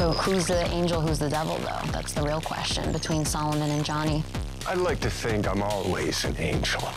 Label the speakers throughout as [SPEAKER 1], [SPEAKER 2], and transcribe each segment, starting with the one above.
[SPEAKER 1] So who's the angel, who's the devil, though? That's the real question between Solomon and Johnny.
[SPEAKER 2] I'd like to think I'm always an angel.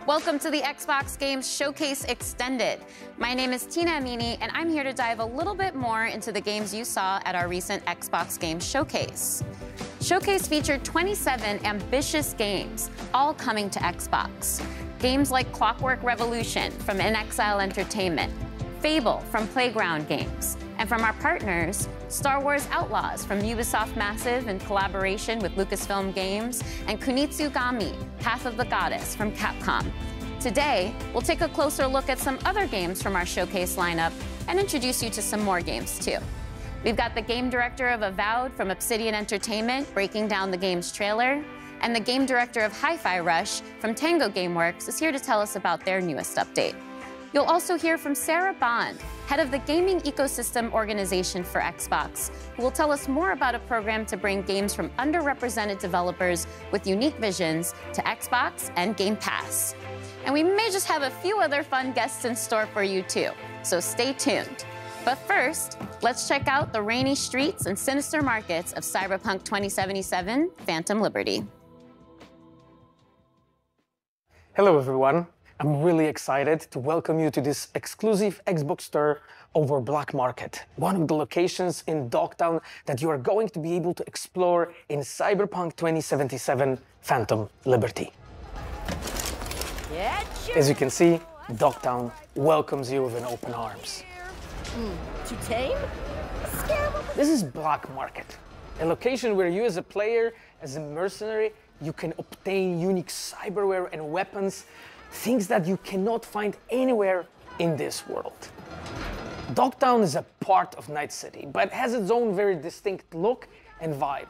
[SPEAKER 3] Welcome to the Xbox Games Showcase Extended. My name is Tina Amini, and I'm here to dive a little bit more into the games you saw at our recent Xbox Games Showcase. Showcase featured 27 ambitious games, all coming to Xbox. Games like Clockwork Revolution from inXile Entertainment, Fable from Playground Games, and from our partners, Star Wars Outlaws from Ubisoft Massive in collaboration with Lucasfilm Games, and Kunitsugami, Path of the Goddess from Capcom. Today, we'll take a closer look at some other games from our showcase lineup and introduce you to some more games too. We've got the game director of Avowed from Obsidian Entertainment breaking down the game's trailer, and the game director of Hi-Fi Rush from Tango Gameworks is here to tell us about their newest update. You'll also hear from Sarah Bond, head of the Gaming Ecosystem Organization for Xbox, who will tell us more about a program to bring games from underrepresented developers with unique visions to Xbox and Game Pass. And we may just have a few other fun guests in store for you too, so stay tuned. But first, let's check out the rainy streets and sinister markets of Cyberpunk 2077: Phantom Liberty.
[SPEAKER 4] Hello everyone. I'm really excited to welcome you to this exclusive Xbox store over Black Market, one of the locations in Dogtown that you are going to be able to explore in Cyberpunk 2077: Phantom Liberty. As you can see, Dogtown welcomes you with open arms.
[SPEAKER 5] Too tame?
[SPEAKER 4] This is Black Market, a location where you as a player, as a mercenary, you can obtain unique cyberware and weapons, things that you cannot find anywhere in this world. Dogtown is a part of Night City, but has its own very distinct look and vibe.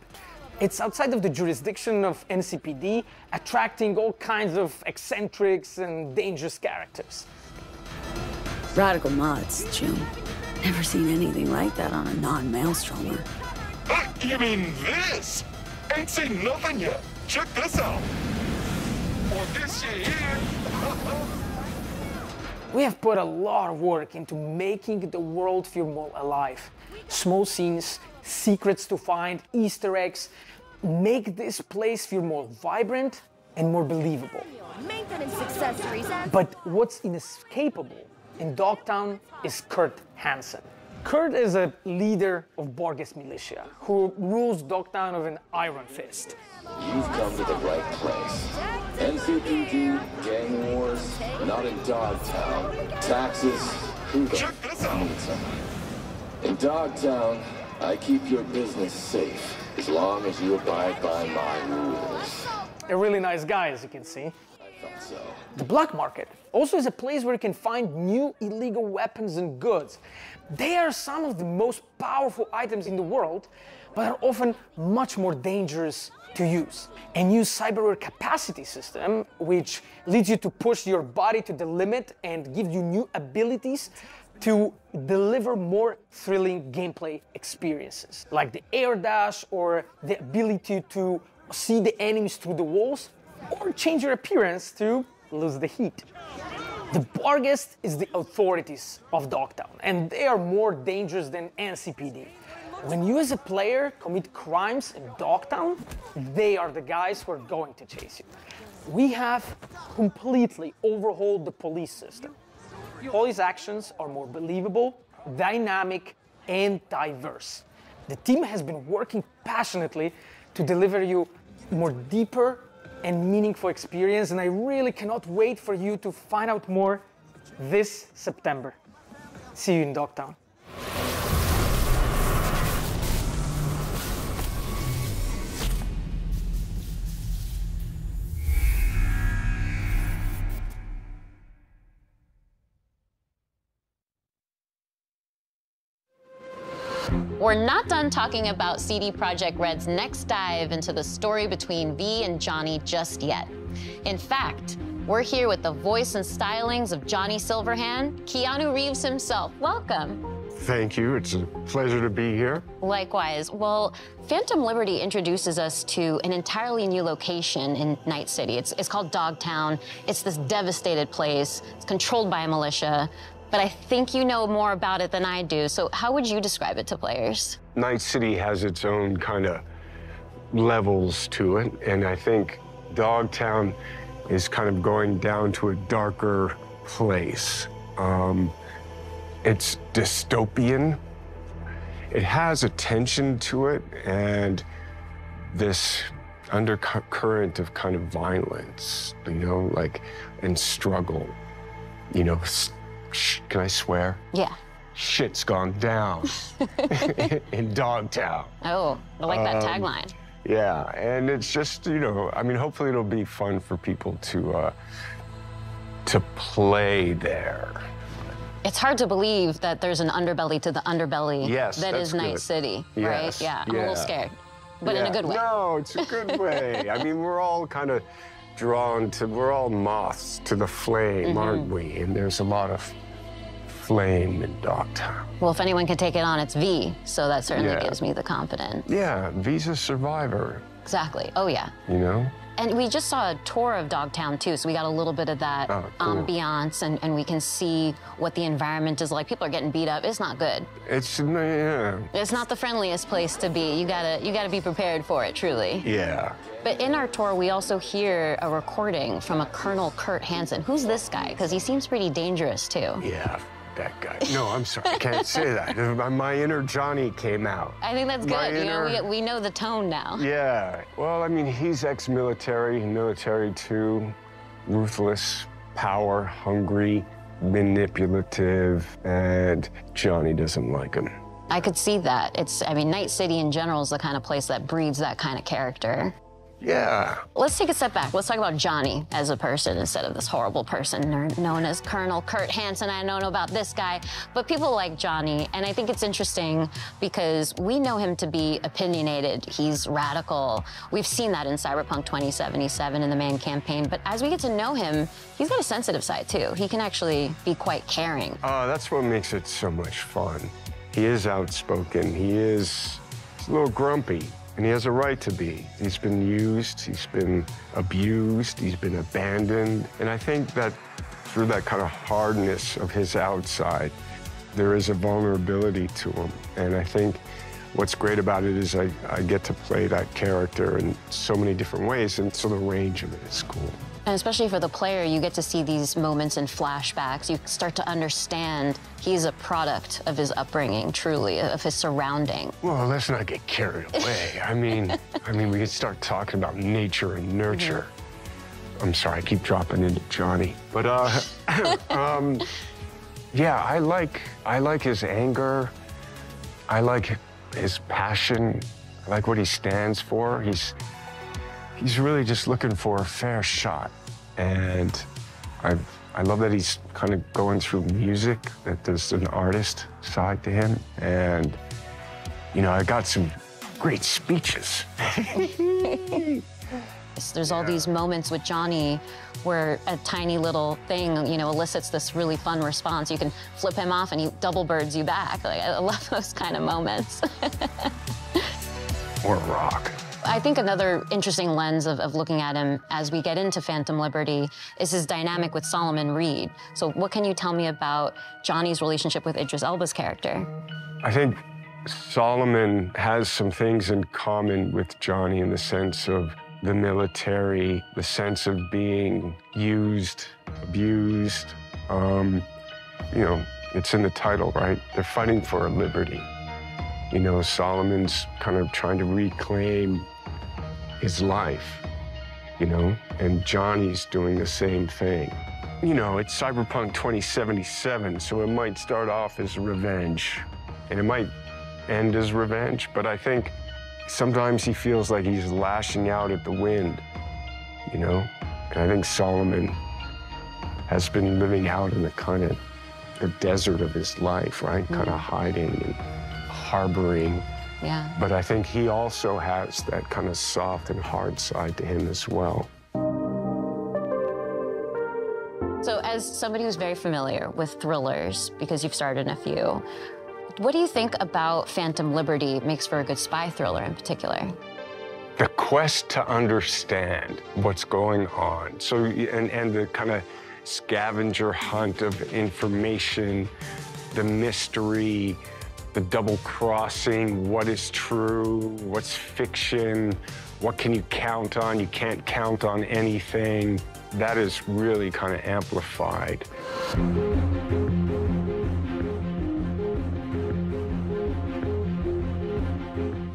[SPEAKER 4] It's outside of the jurisdiction of NCPD, attracting all kinds of eccentrics and dangerous characters.
[SPEAKER 5] Radical mods, Jim. Never seen anything like that on a non-maelstromer.
[SPEAKER 6] You mean this? Ain't seen nothing yet. Check this out. Or this here.
[SPEAKER 4] We have put a lot of work into making the world feel more alive. Small scenes, secrets to find, Easter eggs, make this place feel more vibrant and more believable.
[SPEAKER 7] Maintenance accessories and...
[SPEAKER 4] But what's inescapable in Dogtown is Kurt Hansen. Kurt is a leader of Borges militia who rules Dogtown with an iron fist.
[SPEAKER 8] You've come to the right place. NCPD, gang wars, not in Dogtown. Taxes, who the
[SPEAKER 6] Check this out.
[SPEAKER 8] needs them? In Dogtown, I keep your business safe as long as you abide by my rules.
[SPEAKER 4] A really nice guy, as you can see.
[SPEAKER 8] I thought so.
[SPEAKER 4] The black market also is a place where you can find new illegal weapons and goods. They are some of the most powerful items in the world, but are often much more dangerous to use. A new cyberware capacity system, which leads you to push your body to the limit and give you new abilities to deliver more thrilling gameplay experiences, like the air dash or the ability to see the enemies through the walls, or change your appearance to lose the heat. The Borges is the authorities of Dogtown, and they are more dangerous than NCPD. When you as a player commit crimes in Dogtown, they are the guys who are going to chase you. We have completely overhauled the police system. Police actions are more believable, dynamic, and diverse. The team has been working passionately to deliver you more deeper and meaningful experience, and I really cannot wait for you to find out more this September. See you in Dogtown.
[SPEAKER 3] We're not done talking about CD Projekt Red's next dive into the story between V and Johnny just yet. In fact, we're here with the voice and stylings of Johnny Silverhand, Keanu Reeves himself. Welcome.
[SPEAKER 2] Thank you. It's a pleasure to be here.
[SPEAKER 3] Likewise. Well, Phantom Liberty introduces us to an entirely new location in Night City. It's called Dogtown. It's this devastated place. It's controlled by a militia. But I think you know more about it than I do, so how would you describe it to players?
[SPEAKER 2] Night City has its own kind of levels to it, and I think Dogtown is kind of going down to a darker place. It's dystopian. It has a tension to it, and this undercurrent of kind of violence, you know, like, and struggle, you know. Can I swear?
[SPEAKER 3] Yeah.
[SPEAKER 2] Shit's gone down in Dogtown.
[SPEAKER 3] Oh, I like that tagline.
[SPEAKER 2] Yeah, and it's just, you know, I mean, hopefully it'll be fun for people to play there.
[SPEAKER 3] It's hard to believe that there's an underbelly to the underbelly
[SPEAKER 2] Yes,
[SPEAKER 3] that
[SPEAKER 2] that's
[SPEAKER 3] is Night
[SPEAKER 2] good.
[SPEAKER 3] City,
[SPEAKER 2] Yes,
[SPEAKER 3] right? Yeah, I'm a little scared, but in a good way.
[SPEAKER 2] No, it's a good way. I mean, we're all kind of drawn to, we're all moths to the flame, aren't we? And there's a lot of flame in Dogtown.
[SPEAKER 3] Well, if anyone can take it on, it's V, so that certainly gives me the confidence.
[SPEAKER 2] Yeah, V's a survivor,
[SPEAKER 3] Exactly. Oh, yeah.
[SPEAKER 2] you know?
[SPEAKER 3] And we just saw a tour of Dogtown, too, so we got a little bit of that
[SPEAKER 2] Oh, cool.
[SPEAKER 3] ambiance, and we can see what the environment is like. People are getting beat up. It's not good.
[SPEAKER 2] It's, yeah.
[SPEAKER 3] It's not the friendliest place to be. You gotta be prepared for it, truly.
[SPEAKER 2] Yeah.
[SPEAKER 3] But in our tour, we also hear a recording from a Colonel Kurt Hansen. Who's this guy? Because he seems pretty dangerous, too.
[SPEAKER 2] Yeah, that guy. No, I'm sorry, I can't say that. My inner Johnny came out.
[SPEAKER 3] I think that's
[SPEAKER 2] My
[SPEAKER 3] good. You know,
[SPEAKER 2] inner-
[SPEAKER 3] we know the tone now.
[SPEAKER 2] Yeah, well, I mean, he's ex-military, military too, ruthless, power hungry, manipulative, and Johnny doesn't like him.
[SPEAKER 3] I could see that. I mean, Night City in general is the kind of place that breeds that kind of character.
[SPEAKER 2] Yeah.
[SPEAKER 3] Let's take a step back. Let's talk about Johnny as a person instead of this horrible person known as Colonel Kurt Hansen. I don't know about this guy, but people like Johnny, and I think it's interesting because we know him to be opinionated. He's radical. We've seen that in Cyberpunk 2077 in the Man campaign, but as we get to know him, he's got a sensitive side too. He can actually be quite caring.
[SPEAKER 2] That's what makes it so much fun. He is outspoken. He's a little grumpy. And he has a right to be. He's been used, he's been abused, he's been abandoned. And I think that through that kind of hardness of his outside, there is a vulnerability to him. And I think what's great about it is I get to play that character in so many different ways, and so the range of it is cool.
[SPEAKER 1] And especially for the player, you get to see these moments in flashbacks. You start to understand he's a product of his upbringing, truly, of his surrounding.
[SPEAKER 2] Well, let's not get carried away. I mean, we can start talking about nature and nurture. I'm sorry, I keep dropping into Johnny. But, yeah, I like his anger. I like his passion. I like what he stands for. He's really just looking for a fair shot. And I love that he's kind of going through music, that there's an artist side to him. And, you know, I got some great speeches.
[SPEAKER 1] There's all these moments with Johnny where a tiny little thing, you know, elicits this really fun response. You can flip him off and he double birds you back. Like, I love those kind of moments.
[SPEAKER 2] Or rock.
[SPEAKER 1] I think another interesting lens of looking at him as we get into Phantom Liberty is his dynamic with Solomon Reed. So what can you tell me about Johnny's relationship with Idris Elba's character?
[SPEAKER 2] I think Solomon has some things in common with Johnny in the sense of the military, the sense of being used, abused. You know, it's in the title, right? They're fighting for a liberty. You know, Solomon's kind of trying to reclaim his life, you know, and Johnny's doing the same thing. You know, it's Cyberpunk 2077, so it might start off as revenge, and it might end as revenge, but I think sometimes he feels like he's lashing out at the wind, you know? And I think Solomon has been living out in the kind of the desert of his life, right? Kind of hiding and harboring.
[SPEAKER 1] Yeah.
[SPEAKER 2] But I think he also has that kind of soft and hard side to him as well.
[SPEAKER 1] So as somebody who's very familiar with thrillers, because you've starred in a few, what do you think about Phantom Liberty makes for a good spy thriller in particular?
[SPEAKER 2] The quest to understand what's going on. So, and the kind of scavenger hunt of information, the mystery, the double crossing, what is true, what's fiction, what can you count on, you can't count on anything. That is really kind of amplified.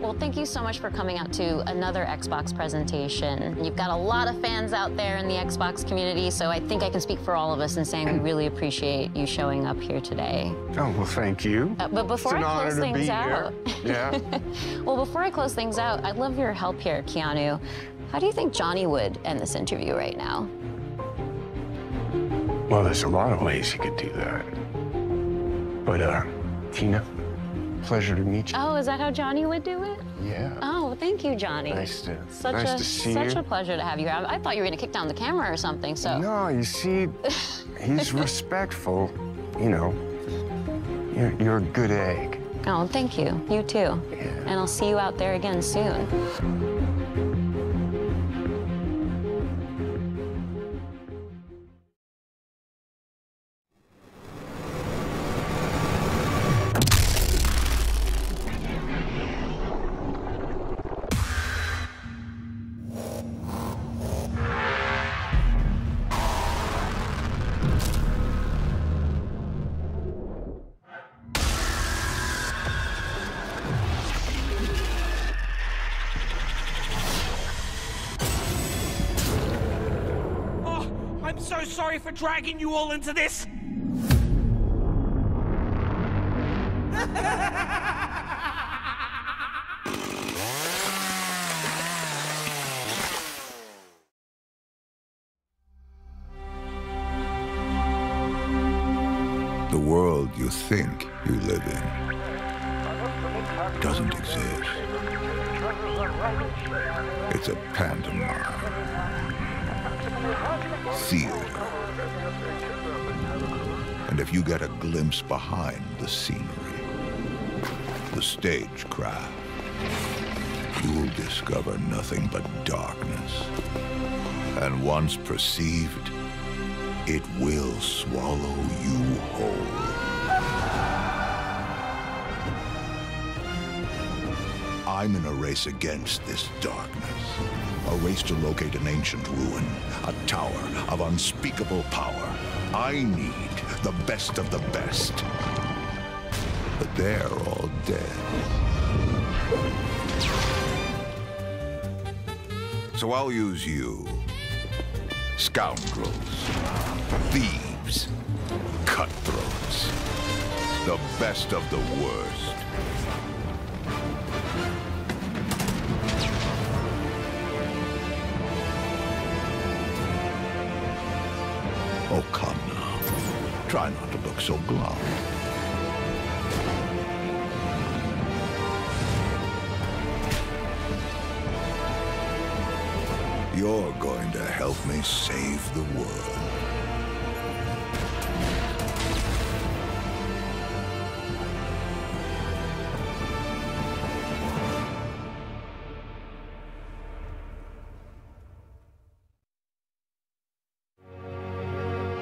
[SPEAKER 1] Well, thank you so much for coming out to another Xbox presentation. You've got a lot of fans out there in the Xbox community, so I think I can speak for all of us in saying we really appreciate you showing up here today.
[SPEAKER 2] Oh, well, thank you.
[SPEAKER 1] But before I close things out,
[SPEAKER 2] yeah.
[SPEAKER 1] well, before I close things out, I'd love your help here, Keanu. How do you think Johnny would end this interview right now?
[SPEAKER 2] Well, there's a lot of ways you could do that. But, Tina, pleasure to meet you.
[SPEAKER 1] Oh, is that how Johnny would do it?
[SPEAKER 2] Yeah.
[SPEAKER 1] Oh, thank you, Johnny.
[SPEAKER 2] Nice to see
[SPEAKER 1] Such
[SPEAKER 2] you.
[SPEAKER 1] a pleasure to have you here. I thought you were going to kick down the camera or something, so.
[SPEAKER 2] No, you see, he's respectful. You know, you're a good egg.
[SPEAKER 1] Oh, thank you. You too.
[SPEAKER 2] Yeah.
[SPEAKER 1] And I'll see you out there again soon.
[SPEAKER 9] I'm so sorry for dragging you all into this!
[SPEAKER 10] The world you think you live in doesn't exist. It's a pantomime. Theater. And if you get a glimpse behind the scenery, the stagecraft, you'll discover nothing but darkness. And once perceived, it will swallow you whole. I'm in a race against this darkness. A race to locate an ancient ruin, a tower of unspeakable power. I need the best of the best. But they're all dead. So I'll use you. Scoundrels, thieves, cutthroats, the best of the worst. Oh, come now. Try not to look so glum. You're going to help me save the world.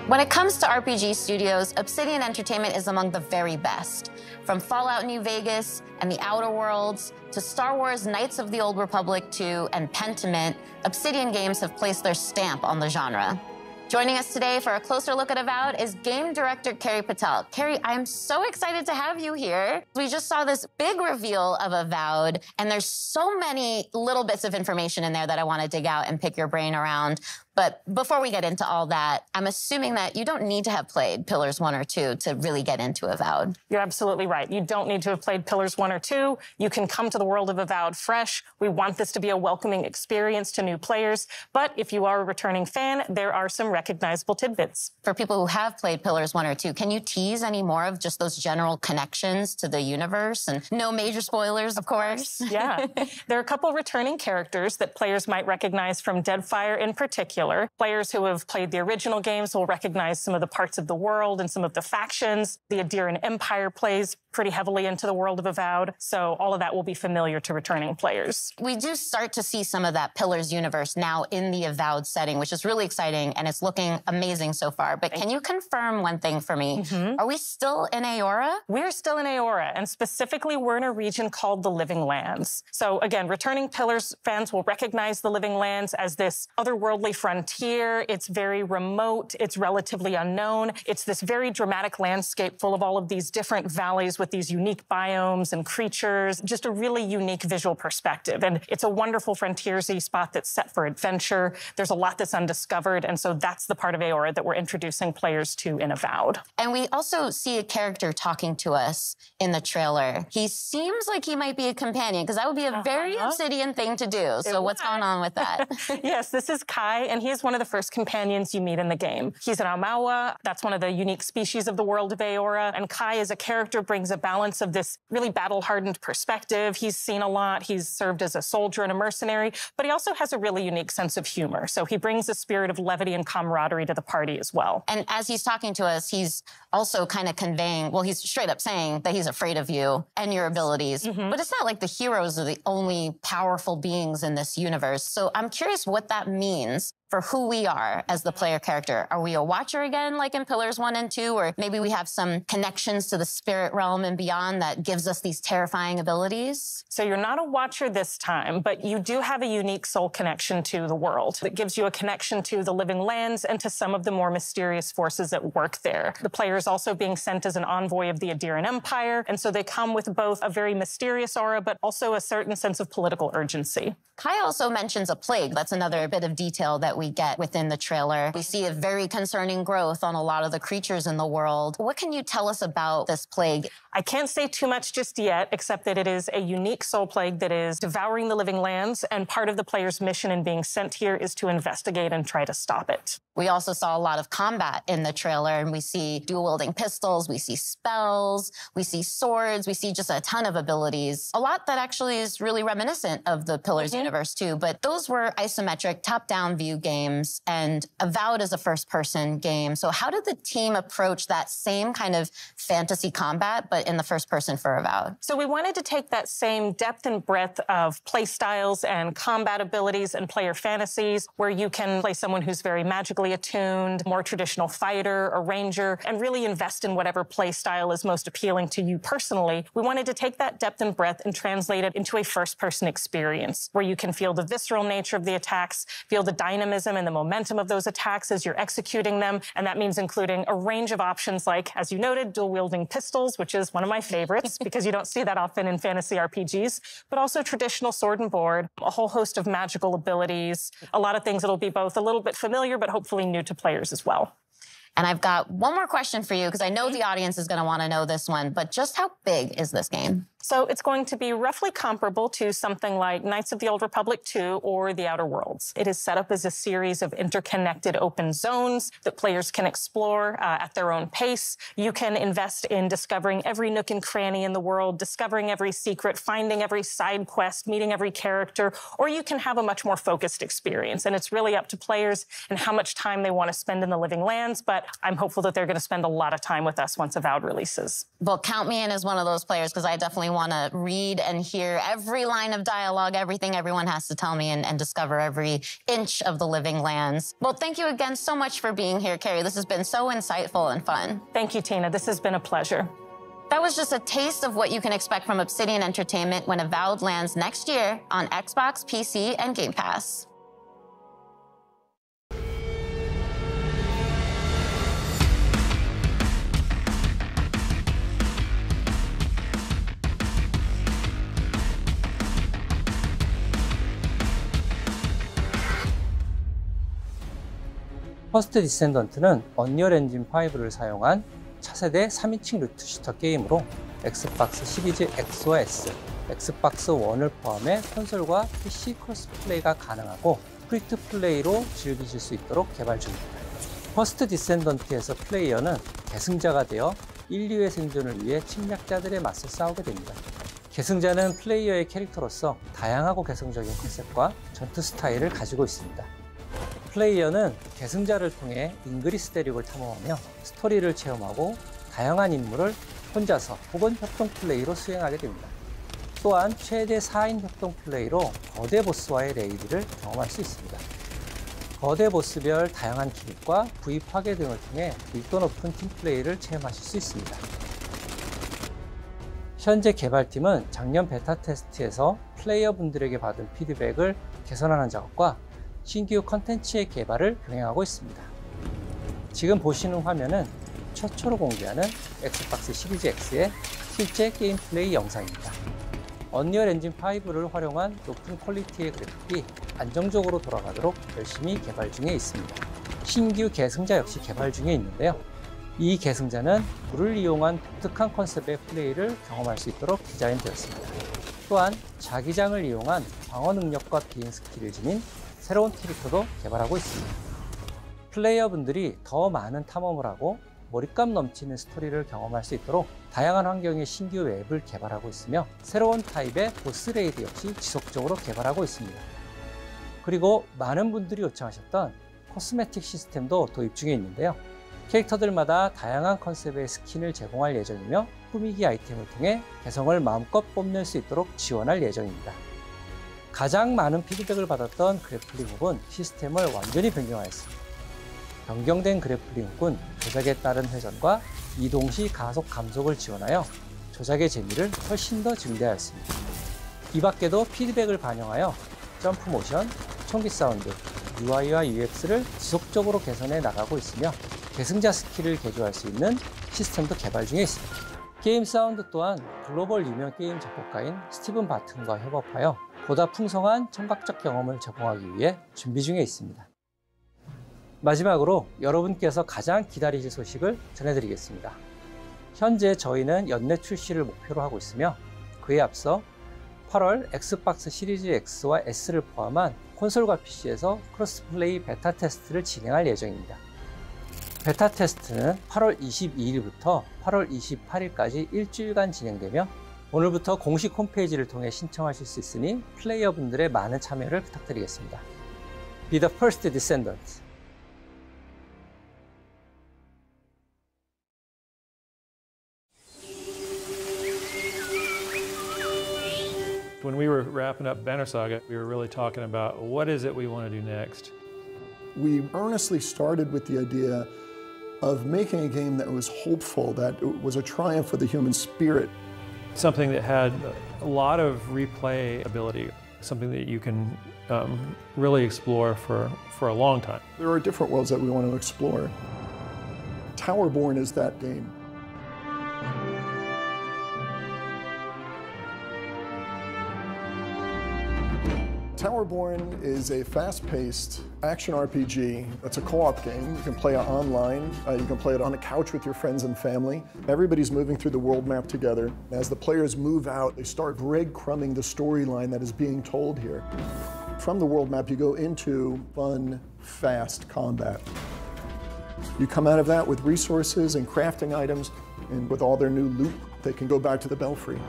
[SPEAKER 3] When it comes to RPG studios, Obsidian Entertainment is among the very best. From Fallout New Vegas and The Outer Worlds to Star Wars Knights of the Old Republic 2 and Pentiment, Obsidian Games have placed their stamp on the genre. Joining us today for a closer look at Avowed is game director Carrie Patel. Carrie, I'm so excited to have you here. We just saw this big reveal of Avowed, and there's so many little bits of information in there that I want to dig out and pick your brain around. But before we get into all that, I'm assuming that you don't need to have played Pillars 1 or 2 to really get into Avowed.
[SPEAKER 11] You're absolutely right. You don't need to have played Pillars 1 or 2. You can come to the world of Avowed fresh. We want this to be a welcoming experience to new players. But if you are a returning fan, there are some recognizable tidbits.
[SPEAKER 3] For people who have played Pillars 1 or 2, can you tease any more of just those general connections to the universe? And no major spoilers, of course.
[SPEAKER 11] Yeah. There are a couple returning characters that players might recognize from Deadfire in particular. Players who have played the original games will recognize some of the parts of the world and some of the factions. The Adirian Empire plays pretty heavily into the world of Avowed, so all of that will be familiar to returning players.
[SPEAKER 3] We do start to see some of that Pillars universe now in the Avowed setting, which is really exciting, and it's looking amazing so far. But can you confirm one thing for me? Are we still in Aora?
[SPEAKER 11] We're still in Aora, and specifically we're in a region called the Living Lands. So again, returning Pillars fans will recognize the Living Lands as this otherworldly frontier. It's very remote. It's relatively unknown. It's this very dramatic landscape full of all of these different valleys with these unique biomes and creatures, just a really unique visual perspective. And it's a wonderful frontiersy spot that's set for adventure. There's a lot that's undiscovered, and so that's the part of Aora that we're introducing players to in Avowed.
[SPEAKER 3] And we also see a character talking to us in the trailer. He seems like he might be a companion, because that would be a very Obsidian thing to do. So what's going on with that?
[SPEAKER 11] Yes, this is Kai, and he's one of the first companions you meet in the game. He's an Amawa. That's one of the unique species of the world of Aora. And Kai as a character brings a balance of this really battle-hardened perspective. He's seen a lot. He's served as a soldier and a mercenary, but he also has a really unique sense of humor. So he brings a spirit of levity and camaraderie to the party as well.
[SPEAKER 3] And as he's talking to us, he's also kind of conveying, well, he's straight up saying that he's afraid of you and your abilities. But it's not like the heroes are the only powerful beings in this universe. So I'm curious what that means for who we are as the player character. Are we a watcher again, like in Pillars 1 and 2? Or maybe we have some connections to the spirit realm and beyond that gives us these terrifying abilities?
[SPEAKER 11] So you're not a watcher this time, but you do have a unique soul connection to the world that gives you a connection to the Living Lands and to some of the more mysterious forces at work there. The player is also being sent as an envoy of the Adirian Empire, and so they come with both a very mysterious aura, but also a certain sense of political urgency.
[SPEAKER 3] Kai also mentions a plague. That's another bit of detail that we get within the trailer. We see a very concerning growth on a lot of the creatures in the world. What can you tell us about this plague?
[SPEAKER 11] I can't say too much just yet, except that it is a unique soul plague that is devouring the Living Lands, and part of the player's mission in being sent here is to investigate and try to stop it.
[SPEAKER 3] We also saw a lot of combat in the trailer, and we see dual-wielding pistols, we see spells, we see swords, we see just a ton of abilities. A lot that actually is really reminiscent of the Pillars universe too, but those were isometric top-down view games, and Avowed is a first-person game. So how did the team approach that same kind of fantasy combat, but in the first person for Avowed?
[SPEAKER 11] So we wanted to take that same depth and breadth of play styles and combat abilities and player fantasies, where you can play someone who's very magically musically attuned, more traditional fighter or ranger, and really invest in whatever play style is most appealing to you personally, we wanted to take that depth and breadth and translate it into a first-person experience where you can feel the visceral nature of the attacks, feel the dynamism and the momentum of those attacks as you're executing them, and that means including a range of options like, as you noted, dual-wielding pistols, which is one of my favorites because you don't see that often in fantasy RPGs, but also traditional sword and board, a whole host of magical abilities, a lot of things that'll be both a little bit familiar but hopefully new to players as well.
[SPEAKER 1] And I've got one more question for you because I know the audience is going to want to know this one, but just how big is this game?
[SPEAKER 11] So it's going to be roughly comparable to something like Knights of the Old Republic 2 or The Outer Worlds. It is set up as a series of interconnected open zones that players can explore at their own pace. You can invest in discovering every nook and cranny in the world, discovering every secret, finding every side quest, meeting every character, or you can have a much more focused experience. And it's really up to players and how much time they want to spend in the Living Lands, but I'm hopeful that they're going to spend a lot of time with us once Avowed releases.
[SPEAKER 1] Well, count me in as one of those players because I definitely want to read and hear every line of dialogue, everything everyone has to tell me, and discover every inch of the Living Lands. Well, thank you again so much for being here, Carrie. This has been so insightful and fun.
[SPEAKER 11] Thank you, Tina. This has been a pleasure.
[SPEAKER 1] That was just a taste of what you can expect from Obsidian Entertainment when Avowed lands next year on Xbox, PC, and Game Pass.
[SPEAKER 12] 퍼스트 디센던트는 언리얼 엔진 5를 사용한 차세대 3인칭 루트 슈터 게임으로 엑스박스 시리즈 X와 S, 엑스박스 1을 포함해 콘솔과 PC 크로스 플레이가 가능하고 프리투 플레이로 즐기실 수 있도록 개발 중입니다. 퍼스트 디센던트에서 플레이어는 계승자가 되어 인류의 생존을 위해 침략자들의 맞서 싸우게 됩니다. 계승자는 플레이어의 캐릭터로서 다양하고 개성적인 컨셉과 전투 스타일을 가지고 있습니다. 플레이어는 계승자를 통해 잉그리스 대륙을 탐험하며 스토리를 체험하고 다양한 임무를 혼자서 혹은 협동 플레이로 수행하게 됩니다. 또한 최대 4인 협동 플레이로 거대 보스와의 레이드를 경험할 수 있습니다. 거대 보스별 다양한 기믹과 부위 파괴 등을 통해 밀도 높은 팀 플레이를 체험하실 수 있습니다. 현재 개발팀은 작년 베타 테스트에서 플레이어분들에게 받은 피드백을 개선하는 작업과 신규 컨텐츠의 개발을 병행하고 있습니다. 지금 보시는 화면은 최초로 공개하는 엑스박스 시리즈 X의 실제 게임 플레이 영상입니다. 언리얼 엔진 5를 활용한 높은 퀄리티의 그래픽이 안정적으로 돌아가도록 열심히 개발 중에 있습니다. 신규 계승자 역시 개발 중에 있는데요. 이 계승자는 불을 이용한 독특한 컨셉의 플레이를 경험할 수 있도록 디자인되었습니다. 또한 자기장을 이용한 방어 능력과 비행 스킬을 지닌 새로운 캐릭터도 개발하고 있습니다. 플레이어분들이 더 많은 탐험을 하고 몰입감 넘치는 스토리를 경험할 수 있도록 다양한 환경의 신규 맵을 개발하고 있으며 새로운 타입의 보스 레이드 역시 지속적으로 개발하고 있습니다. 그리고 많은 분들이 요청하셨던 코스메틱 시스템도 도입 중에 있는데요. 캐릭터들마다 다양한 컨셉의 스킨을 제공할 예정이며 꾸미기 아이템을 통해 개성을 마음껏 뽐낼 수 있도록 지원할 예정입니다. 가장 많은 피드백을 받았던 그래플링 훅은 시스템을 완전히 변경하였습니다. 변경된 그래플링 훅은 조작에 따른 회전과 이동 시 가속 감속을 지원하여 조작의 재미를 훨씬 더 증대하였습니다. 이 밖에도 피드백을 반영하여 점프 모션, 총기 사운드, UI와 UX를 지속적으로 개선해 나가고 있으며 계승자 스킬을 개조할 수 있는 시스템도 개발 중에 있습니다. 게임 사운드 또한 글로벌 유명 게임 작곡가인 스티븐 바튼과 협업하여 보다 풍성한 청각적 경험을 제공하기 위해 준비 중에 있습니다. 마지막으로 여러분께서 가장 기다리실 소식을 전해드리겠습니다. 현재 저희는 연내 출시를 목표로 하고 있으며 그에 앞서 8월 엑스박스 시리즈 X와 S를 포함한 콘솔과 PC에서 크로스플레이 베타 테스트를 진행할 예정입니다. 베타 테스트는 8월 22일부터 8월 28일까지 일주일간 진행되며 오늘부터 공식 홈페이지를 통해 신청하실 수 있으니 플레이어분들의 많은 참여를 부탁드리겠습니다. Be the first descendant.
[SPEAKER 13] When we were wrapping up Banner Saga, we were really talking about what is it we want to do next. We earnestly started with the idea of making a game that was hopeful, that was a triumph for the human spirit.
[SPEAKER 14] Something that had a lot of replay ability, something that you can really explore for a long time.
[SPEAKER 13] There are different worlds that we want to explore. Towerborn is that game. Towerborn is a fast-paced action RPG. It's a co-op game. You can play it online. You can play it on a couch with your friends and family. Everybody's moving through the world map together. As the players move out, they start breadcrumbing the storyline that is being told here. From the world map, you go into fun, fast combat. You come out of that with resources and crafting items, and with all their new loot, they can go back to the Belfry.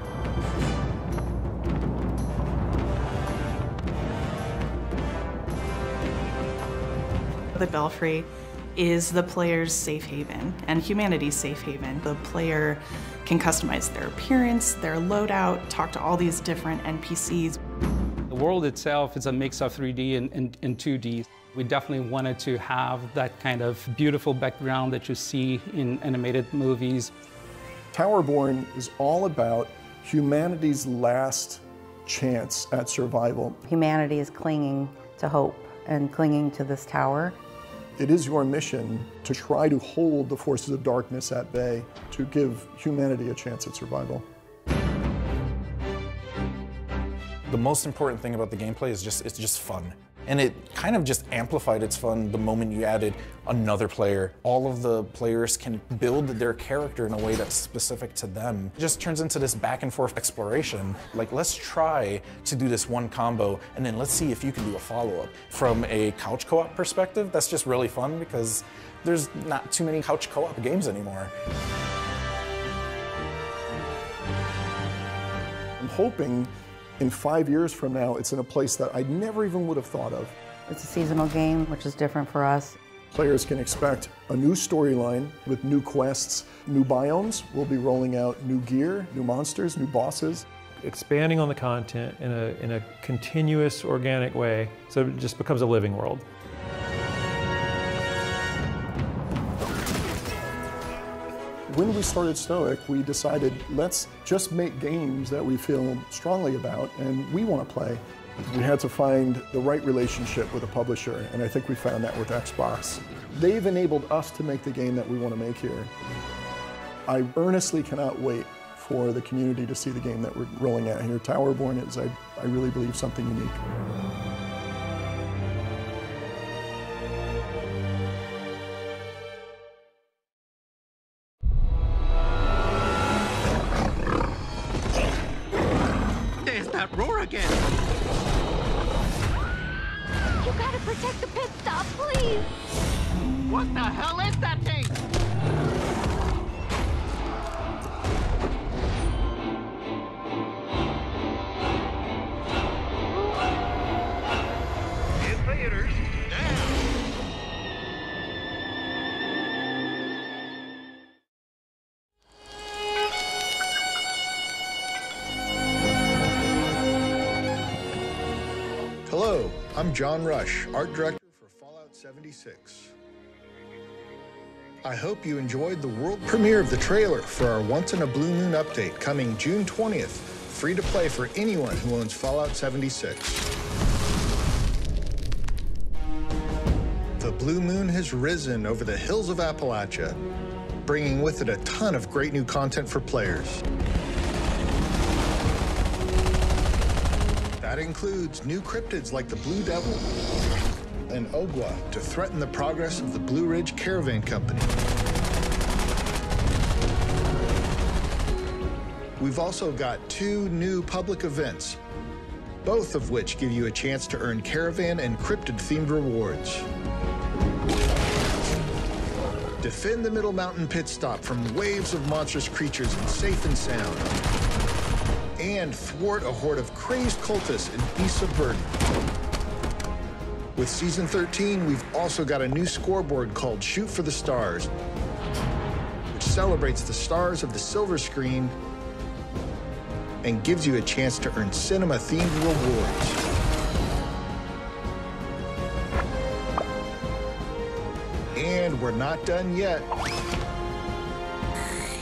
[SPEAKER 15] The Belfry is the player's safe haven and humanity's safe haven. The player can customize their appearance, their loadout, talk to all these different NPCs.
[SPEAKER 16] The world itself is a mix of 3D and 2D. We definitely wanted to have that kind of beautiful background that you see in animated movies.
[SPEAKER 13] Towerborn is all about humanity's last chance at survival.
[SPEAKER 17] Humanity is clinging to hope and clinging to this tower.
[SPEAKER 13] It is your mission to try to hold the forces of darkness at bay, to give humanity a chance at survival.
[SPEAKER 18] The most important thing about the gameplay is it's just fun. And it kind of just amplified its fun the moment you added another player. All of the players can build their character in a way that's specific to them. It just turns into this back and forth exploration. Like, let's try to do this one combo, and then let's see if you can do a follow-up. From a couch co-op perspective, that's just really fun because there's not too many couch co-op games anymore.
[SPEAKER 13] I'm hoping in 5 years from now, it's in a place that I never even would have thought of.
[SPEAKER 17] It's a seasonal game, which is different for us.
[SPEAKER 13] Players can expect a new storyline with new quests, new biomes. We'll be rolling out new gear, new monsters, new bosses.
[SPEAKER 14] Expanding on the content in a continuous, organic way, so it just becomes a living world.
[SPEAKER 13] When we started Stoic, we decided, let's just make games that we feel strongly about and we want to play. We had to find the right relationship with a publisher, and I think we found that with Xbox. They've enabled us to make the game that we want to make here. I earnestly cannot wait for the community to see the game that we're rolling out here. Towerborn is, I really believe, something unique.
[SPEAKER 9] Roar again!
[SPEAKER 7] You gotta protect the pit stop, please!
[SPEAKER 9] What the hell is that thing? Invaders down!
[SPEAKER 10] Hello, I'm John Rush, art director for Fallout 76. I hope you enjoyed the world premiere of the trailer for our Once in a Blue Moon update coming June 20th, free to play for anyone who owns Fallout 76. The blue moon has risen over the hills of Appalachia, bringing with it a ton of great new content for players. That includes new cryptids like the Blue Devil and Ogwa to threaten the progress of the Blue Ridge Caravan Company. We've also got 2 new public events, both of which give you a chance to earn caravan and cryptid-themed rewards. Defend the Middle Mountain pit stop from waves of monstrous creatures and safe and sound. And thwart a horde of crazed cultists and beasts of burden. With Season 13, we've also got a new scoreboard called Shoot for the Stars, which celebrates the stars of the silver screen and gives you a chance to earn cinema-themed rewards.
[SPEAKER 19] we're not done yet.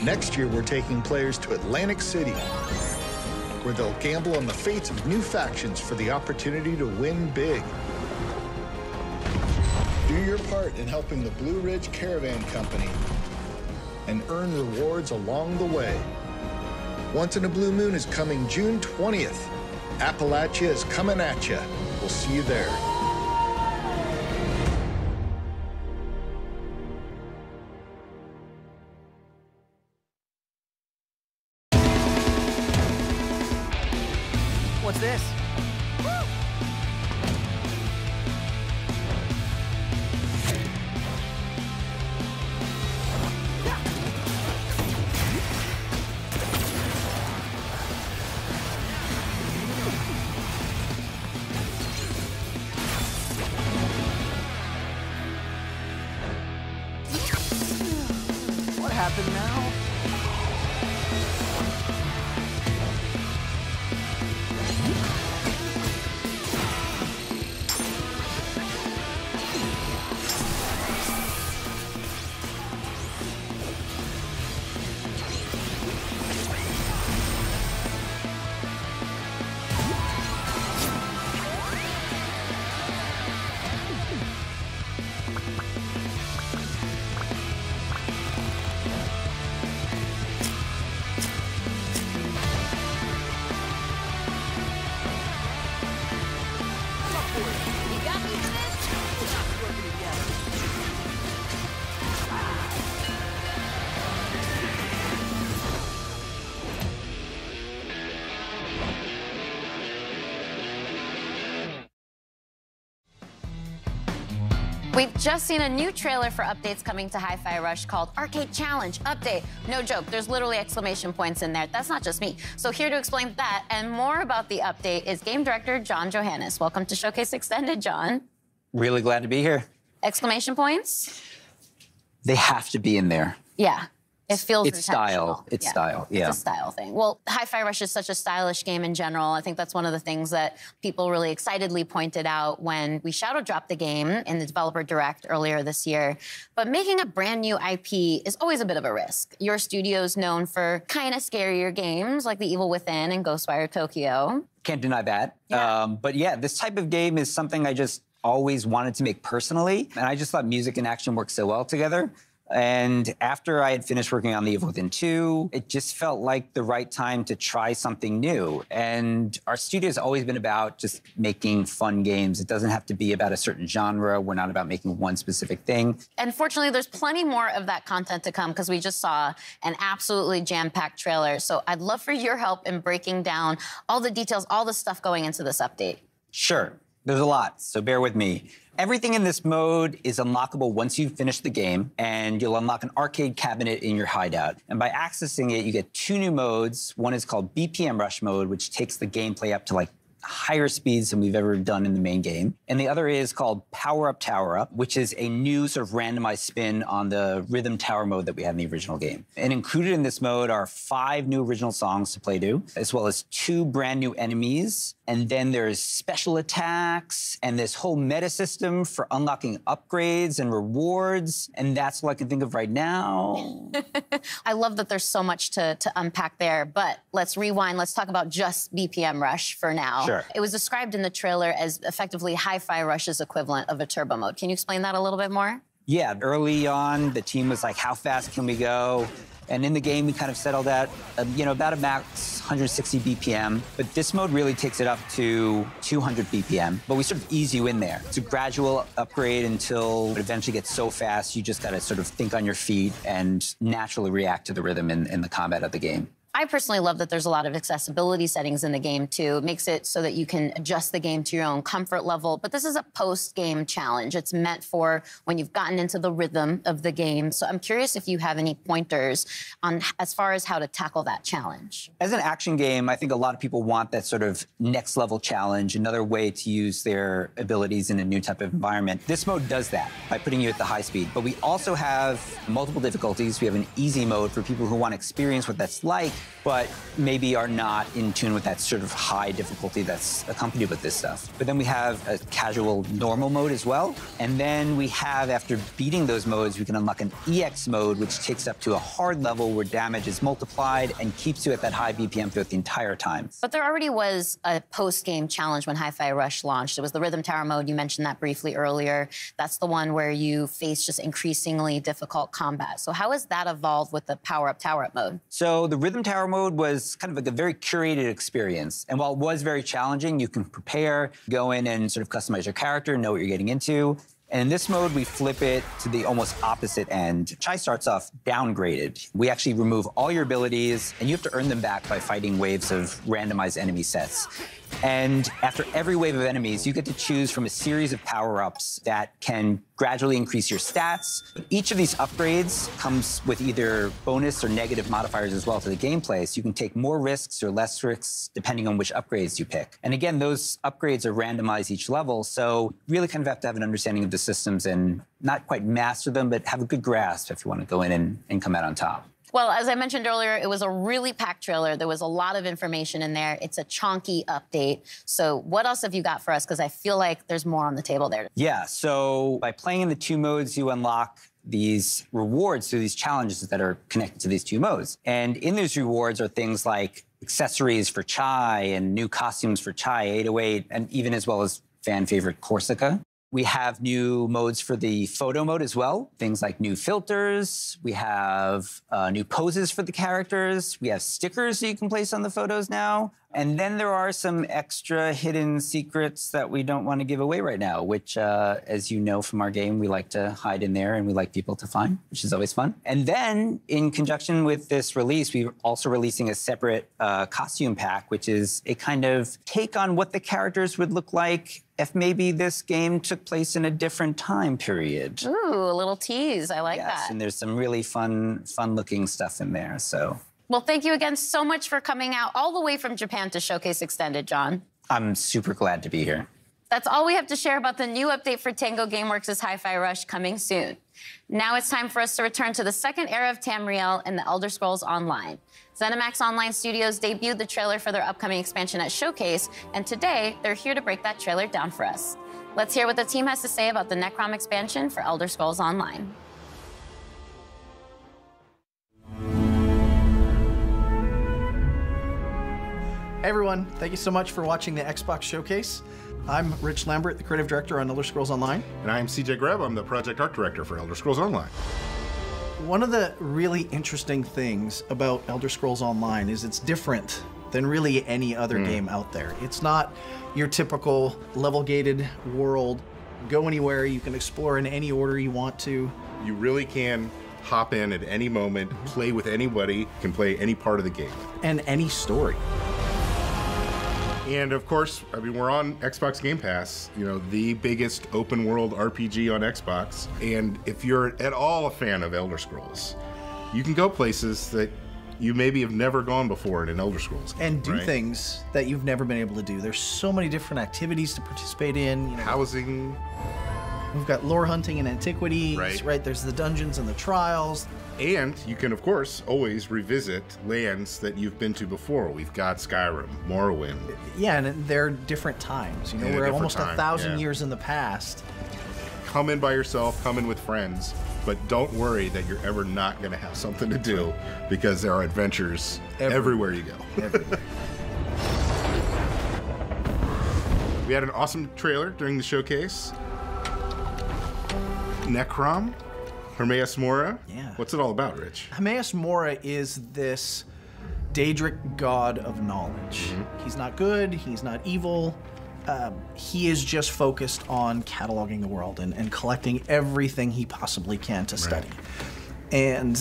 [SPEAKER 19] Next year, we're taking players to Atlantic City, where they'll gamble on the fates of new factions for the opportunity to win big. Do your part in helping the Blue Ridge Caravan Company and earn rewards along the way. Once in a Blue Moon is coming June 20th. Appalachia is coming at you. We'll see you there.
[SPEAKER 9] What's this? What happened now?
[SPEAKER 3] We've just seen a new trailer for updates coming to Hi-Fi Rush called Arcade Challenge Update. No joke, there's literally exclamation points in there. That's not just me. So here to explain that and more about the update is game director John Johannes. Welcome to Showcase Extended, John.
[SPEAKER 20] Really glad to be here.
[SPEAKER 3] Exclamation points?
[SPEAKER 20] They have to be in there.
[SPEAKER 3] Yeah. It feels
[SPEAKER 20] It's style. It's style. Yeah.
[SPEAKER 3] It's a style thing. Well, Hi-Fi Rush is such a stylish game in general. I think that's one of the things that people really excitedly pointed out when we shadow dropped the game in the Developer Direct earlier this year. But making a brand new IP is always a bit of a risk. Your studio's known for kind of scarier games like The Evil Within and Ghostwire Tokyo.
[SPEAKER 20] Can't deny that. Yeah. But yeah, this type of game is something I just always wanted to make personally. And I just thought music and action work so well together. And after I had finished working on The Evil Within 2, it just felt like the right time to try something new. And our studio's always been about just making fun games. It doesn't have to be about a certain genre. We're not about making one specific thing.
[SPEAKER 3] And fortunately, there's plenty more of that content to come because we just saw an absolutely jam-packed trailer. So I'd love for your help in breaking down all the details, all the stuff going into this update.
[SPEAKER 20] Sure. There's a lot, so bear with me. Everything in this mode is unlockable once you've finished the game, and you'll unlock an arcade cabinet in your hideout. And by accessing it, you get 2 new modes. One is called BPM Rush mode, which takes the gameplay up to like higher speeds than we've ever done in the main game. And the other is called Power Up, Tower Up, which is a new sort of randomized spin on the rhythm tower mode that we had in the original game. And included in this mode are 5 new original songs to play to, as well as 2 brand new enemies. And then there's special attacks and this whole meta system for unlocking upgrades and rewards. And that's all I can think of right now.
[SPEAKER 3] I love that there's so much to unpack there, but let's rewind. Let's talk about just BPM Rush for now.
[SPEAKER 20] Sure.
[SPEAKER 3] It was described in the trailer as effectively Hi-Fi Rush's equivalent of a turbo mode. Can you explain that a little bit more?
[SPEAKER 20] Yeah, early on, the team was like, how fast can we go? And in the game, we kind of settled at, about a max 160 BPM. But this mode really takes it up to 200 BPM. But we sort of ease you in there. It's a gradual upgrade until it eventually gets so fast, you just got to sort of think on your feet and naturally react to the rhythm in the combat of the game.
[SPEAKER 3] I personally love that there's a lot of accessibility settings in the game, too. It makes it so that you can adjust the game to your own comfort level. But this is a post-game challenge. It's meant for when you've gotten into the rhythm of the game. So I'm curious if you have any pointers on as far as how to tackle that challenge.
[SPEAKER 20] As an action game, I think a lot of people want that sort of next-level challenge, another way to use their abilities in a new type of environment. This mode does that by putting you at the high speed. But we also have multiple difficulties. We have an easy mode for people who want to experience what that's like. but maybe are not in tune with that sort of high difficulty that's accompanied with this stuff. But then we have a casual normal mode as well. And then we have, after beating those modes, we can unlock an EX mode, which takes up to a hard level where damage is multiplied and keeps you at that high BPM throughout the entire time.
[SPEAKER 1] But there already was a post-game challenge when Hi-Fi Rush launched. It was the Rhythm Tower mode. You mentioned that briefly earlier. That's the one where you face just increasingly difficult combat. So how has that evolved with the power-up, tower-up mode?
[SPEAKER 20] So the Rhythm Tower mode was kind of like a very curated experience. And while it was very challenging, you can prepare, go in and sort of customize your character, know what you're getting into. And in this mode, we flip it to the almost opposite end. Chai starts off downgraded. We actually remove all your abilities, and you have to earn them back by fighting waves of randomized enemy sets. And after every wave of enemies, you get to choose from a series of power-ups that can gradually increase your stats. Each of these upgrades comes with either bonus or negative modifiers as well to the gameplay, so you can take more risks or less risks depending on which upgrades you pick. And again, those upgrades are randomized each level, so you really kind of have to have an understanding of the systems and not quite master them, but have a good grasp if you want to go in and come out on top.
[SPEAKER 1] Well, as I mentioned earlier, it was a really packed trailer. There was a lot of information in there. It's a chonky update. So what else have you got for us? Because I feel like there's more on the table there.
[SPEAKER 20] Yeah, so by playing in the two modes, you unlock these rewards through these challenges that are connected to these two modes. And in those rewards are things like accessories for Chai and new costumes for Chai 808, and even as well as fan favorite Corsica. We have new modes for the photo mode as well. Things like new filters. We have new poses for the characters. We have stickers that you can place on the photos now. And then there are some extra hidden secrets that we don't want to give away right now, which, as you know from our game, we like to hide in there and we like people to find, which is always fun. And then in conjunction with this release, we're also releasing a separate costume pack, which is a kind of take on what the characters would look like if maybe this game took place in a different time period.
[SPEAKER 1] Ooh, a little tease. I like that.
[SPEAKER 20] And there's some really fun-looking stuff in there, so.
[SPEAKER 1] Well, thank you again so much for coming out all the way from Japan to Showcase Extended, John.
[SPEAKER 20] I'm super glad to be here.
[SPEAKER 1] That's all we have to share about the new update for Tango Gameworks' Hi-Fi Rush coming soon. Now it's time for us to return to the second era of Tamriel and the Elder Scrolls Online. ZeniMax Online Studios debuted the trailer for their upcoming expansion at Showcase, and today they're here to break that trailer down for us. Let's hear what the team has to say about the Necrom expansion for Elder Scrolls Online.
[SPEAKER 21] Hey everyone, thank you so much for watching the Xbox Showcase. I'm Rich Lambert, the creative director on Elder Scrolls Online.
[SPEAKER 22] And I'm CJ Greb, I'm the project art director for Elder Scrolls Online.
[SPEAKER 21] One of the really interesting things about Elder Scrolls Online is it's different than really any other game out there. It's not your typical level-gated world. Go anywhere, you can explore in any order you want to.
[SPEAKER 22] You really can hop in at any moment, play with anybody, can play any part of the game.
[SPEAKER 21] And any story.
[SPEAKER 22] And of course, I mean, we're on Xbox Game Pass, you know, the biggest open world RPG on Xbox. And if you're at all a fan of Elder Scrolls, you can go places that you maybe have never gone before in an Elder Scrolls game,
[SPEAKER 21] and do things that you've never been able to do. There's so many different activities to participate in. You know,
[SPEAKER 22] housing.
[SPEAKER 21] We've got lore hunting and antiquities, right? There's the dungeons and the trials.
[SPEAKER 22] And you can, of course, always revisit lands that you've been to before. We've got Skyrim, Morrowind.
[SPEAKER 21] Yeah, and they're different times. You know, we're almost 1,000 years in the past.
[SPEAKER 22] Come in by yourself, come in with friends, but don't worry that you're ever not going to have something to do, because there are adventures everywhere you go.
[SPEAKER 21] Everywhere.
[SPEAKER 22] We had an awesome trailer during the showcase. Necrom, Hermaeus Mora.
[SPEAKER 21] Yeah.
[SPEAKER 22] What's it all about, Rich?
[SPEAKER 21] Hermaeus Mora is this Daedric god of knowledge. He's not good, he's not evil. He is just focused on cataloging the world and collecting everything he possibly can to study. And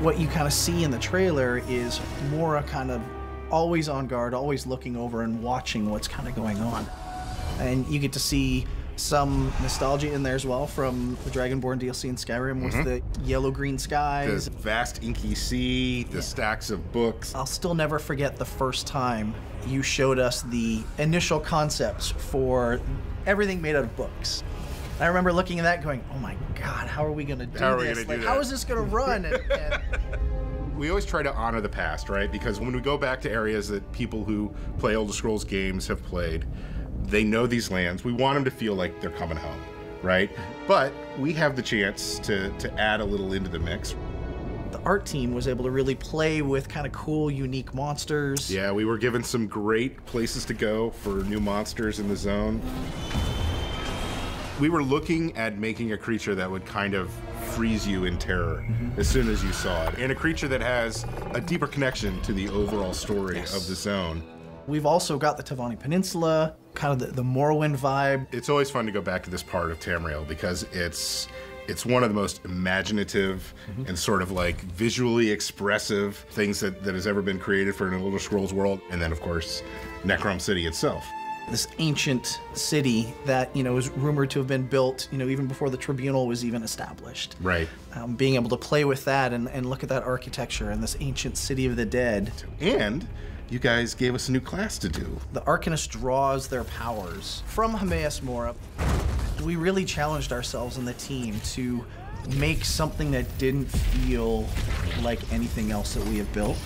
[SPEAKER 21] what you kind of see in the trailer is Mora kind of always on guard, always looking over and watching what's kind of going on. And you get to see some nostalgia in there as well from the Dragonborn DLC in Skyrim with the yellow-green skies.
[SPEAKER 22] The vast inky sea, the stacks of books.
[SPEAKER 21] I'll still never forget the first time you showed us the initial concepts for everything made out of books. I remember looking at that going, oh my God, how are we gonna do this? How is this gonna run?
[SPEAKER 22] We always try to honor the past, right? Because when we go back to areas that people who play Elder Scrolls games have played, they know these lands. We want them to feel like they're coming home, right? But we have the chance to add a little into the mix.
[SPEAKER 21] The art team was able to really play with kind of cool, unique monsters.
[SPEAKER 22] Yeah, we were given some great places to go for new monsters in the zone. We were looking at making a creature that would kind of freeze you in terror as soon as you saw it, and a creature that has a deeper connection to the overall story of the zone.
[SPEAKER 21] We've also got the Tavani Peninsula, kind of the Morrowind vibe.
[SPEAKER 22] It's always fun to go back to this part of Tamriel because it's one of the most imaginative and sort of like visually expressive things that has ever been created for an Elder Scrolls world. And then, of course, Necrom City itself.
[SPEAKER 21] This ancient city that, is rumored to have been built, even before the Tribunal was even established.
[SPEAKER 22] Right.
[SPEAKER 21] Being able to play with that and look at that architecture and this ancient city of the dead.
[SPEAKER 22] And you guys gave us a new class to do.
[SPEAKER 21] The Arcanist draws their powers from Hameas Mora. We really challenged ourselves and the team to make something that didn't feel like anything else that we have built.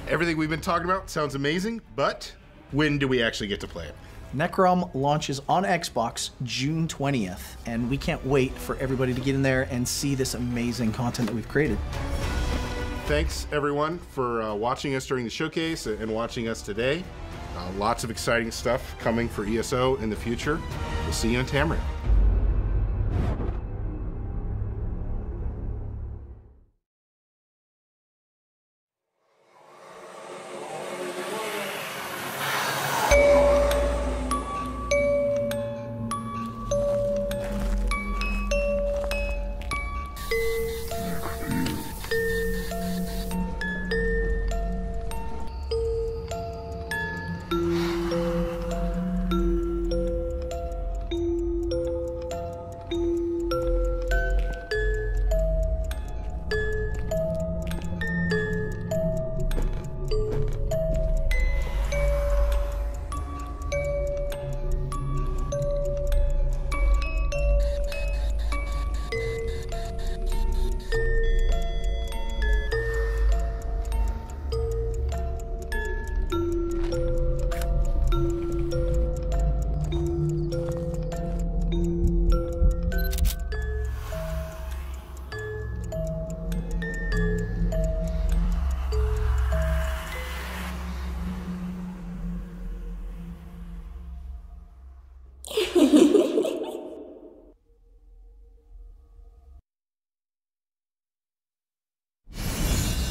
[SPEAKER 22] Everything we've been talking about sounds amazing, but when do we actually get to play it?
[SPEAKER 21] Necrom launches on Xbox June 20th, and we can't wait for everybody to get in there and see this amazing content that we've created.
[SPEAKER 22] Thanks, everyone, for watching us during the showcase and watching us today. Lots of exciting stuff coming for ESO in the future. We'll see you in Tamriel.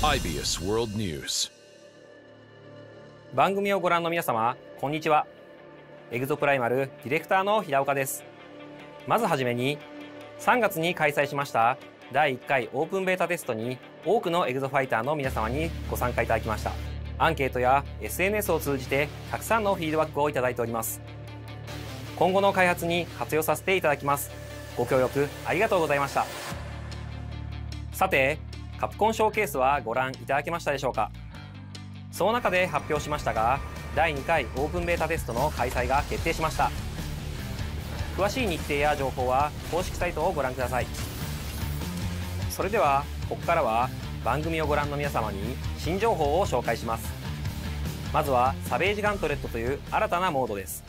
[SPEAKER 5] IBS World News。
[SPEAKER 6] 番組をご覧の皆様、こんにちは。エグゾプライマルディレクターの平岡です。まずはじめに、3月に開催しました第1回オープンベータテストに多くのエグゾファイターの皆様にご参加いただきました。アンケートや SNS を通じてたくさんのフィードバックをいただいております。今後の開発に活用させていただきます。ご協力ありがとうございました。さて、カプコンショーケースはご覧いただけましたでしょうか。その中で発表しましたが、第2回オープンベータテストの開催が決定しました。詳しい日程や情報は公式サイトをご覧ください。それではここからは番組をご覧の皆様に新情報を紹介します。まずはサベージガントレットという新たなモードです。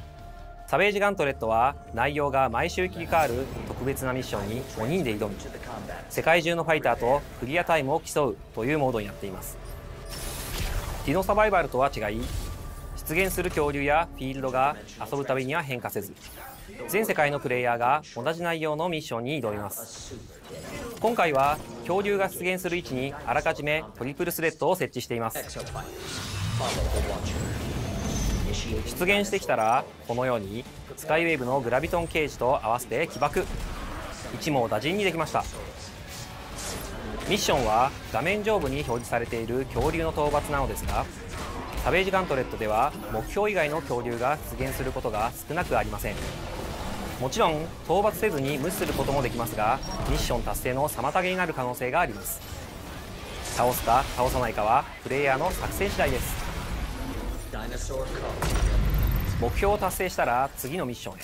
[SPEAKER 6] サベージガントレットは内容が毎週切り替わる特別なミッションに5人で挑み、世界中のファイターとクリアタイムを競うというモードになっています。ディノサバイバルとは違い、出現する恐竜やフィールドが遊ぶたびには変化せず、全世界のプレイヤーが同じ内容のミッションに挑みます。今回は恐竜が出現する位置にあらかじめトリプルスレッドを設置しています。出現してきたらこのようにスカイウェーブのグラビトンケージと合わせて起爆、一網打尽にできました。ミッションは画面上部に表示されている恐竜の討伐なのですが、サベージガントレットでは目標以外の恐竜が出現することが少なくありません。もちろん討伐せずに無視することもできますが、ミッション達成の妨げになる可能性があります。倒すか倒さないかはプレイヤーの作戦次第です。目標を達成したら次のミッションへ。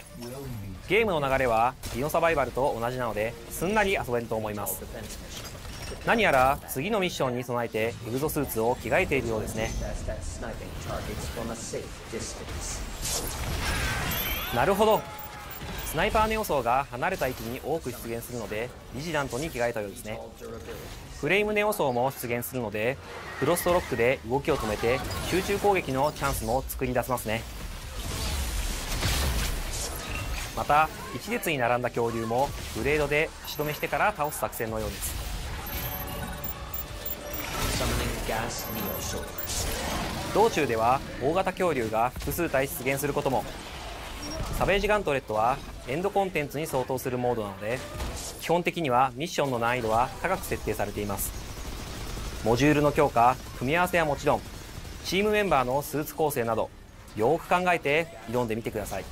[SPEAKER 6] ゲームの流れはディノサバイバルと同じなので、すんなり遊べると思います。何やら次のミッションに備えてエグゾスーツを着替えているようですね。なるほど、スナイパーネオ層が離れた位置に多く出現するのでビジラントに着替えたようですね。フレームネオ層も出現するのでフロストロックで動きを止めて集中攻撃のチャンスも作り出せますね。また一列に並んだ恐竜もブレードで足止めしてから倒す作戦のようです。道中では大型恐竜が複数体出現することも。サベージガントレットはエンドコンテンツに相当するモードなので基本的にはミッションの難易度は高く設定されています。モジュールの強化、組み合わせはもちろんチームメンバーのスーツ構成などよく考えて挑んでみてください。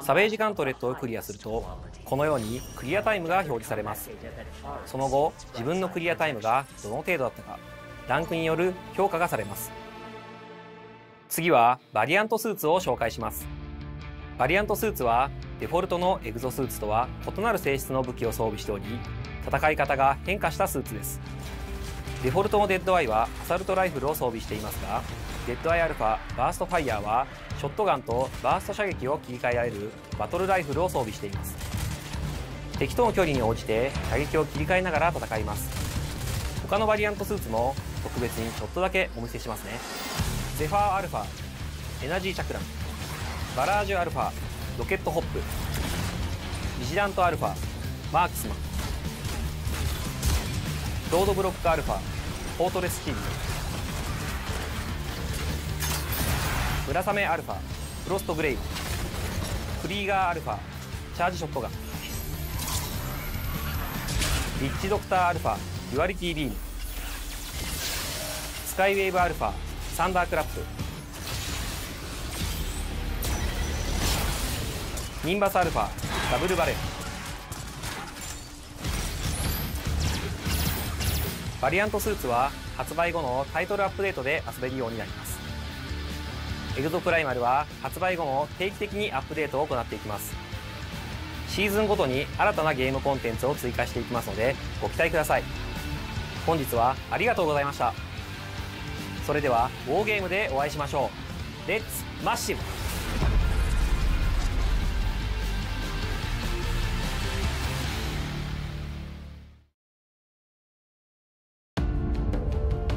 [SPEAKER 6] サベージガントレットをクリアするとこのようにクリアタイムが表示されます。その後自分のクリアタイムがどの程度だったかランクによる評価がされます。次はバリアントスーツを紹介します。バリアントスーツはデフォルトのエグゾスーツとは異なる性質の武器を装備しており戦い方が変化したスーツです。デフォルトのデッドアイはアサルトライフルを装備していますがデッドアイアルファバーストファイヤーはショットガンとバースト射撃を切り替えられるバトルライフルを装備しています。敵との距離に応じて射撃を切り替えながら戦います。他のバリアントスーツも特別にちょっとだけお見せしますね。ゼファーアルファエナジーチャクラン、バラージュアルファロケットホップ、ビジラントアルファマークスマン、ロードブロックアルファフォートレスシールド、村雨アルファフロストグレイブ、クリーガーアルファチャージショットガン、リッチドクターアルファデュアリティビーム、スカイウェーブアルファサンダークラップ、ニンバスアルファダブルバレル、バリアントスーツは発売後のタイトルアップデートで遊べるようになります。エグゾプライマルは発売後も定期的にアップデートを行っていきます。シーズンごとに新たなゲームコンテンツを追加していきますのでご期待ください。本日はありがとうございました。それではウォーゲームでお会いしましょう。レッツマッシブ。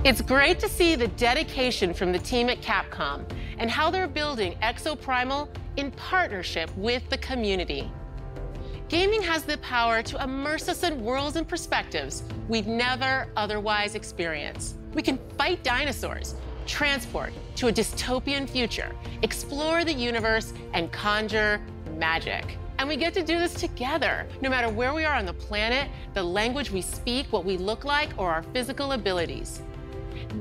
[SPEAKER 4] It's great to see the dedication from the team at Capcom and how they're building Exoprimal in partnership with the community. Gaming has the power to immerse us in worlds and perspectives we'd never otherwise experience. We can fight dinosaurs, transport to a dystopian future, explore the universe, and conjure magic. And we get to do this together, no matter where we are on the planet, the language we speak, what we look like, or our physical abilities.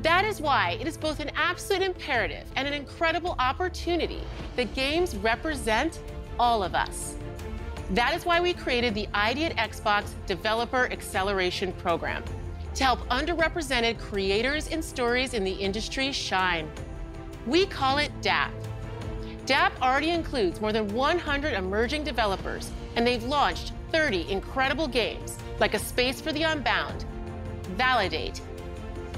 [SPEAKER 4] That is why it is both an absolute imperative and an incredible opportunity that games represent all of us. That is why we created the ID at Xbox Developer Acceleration Program to help underrepresented creators and stories in the industry shine. We call it DAP. DAP already includes more than 100 emerging developers, and they've launched 30 incredible games like A Space for the Unbound, Validate,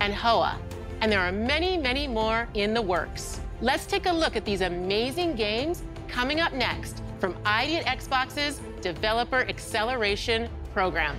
[SPEAKER 4] and HOA, and there are many, many more in the works. Let's take a look at these amazing games coming up next from ID at Xbox's Developer Acceleration Program.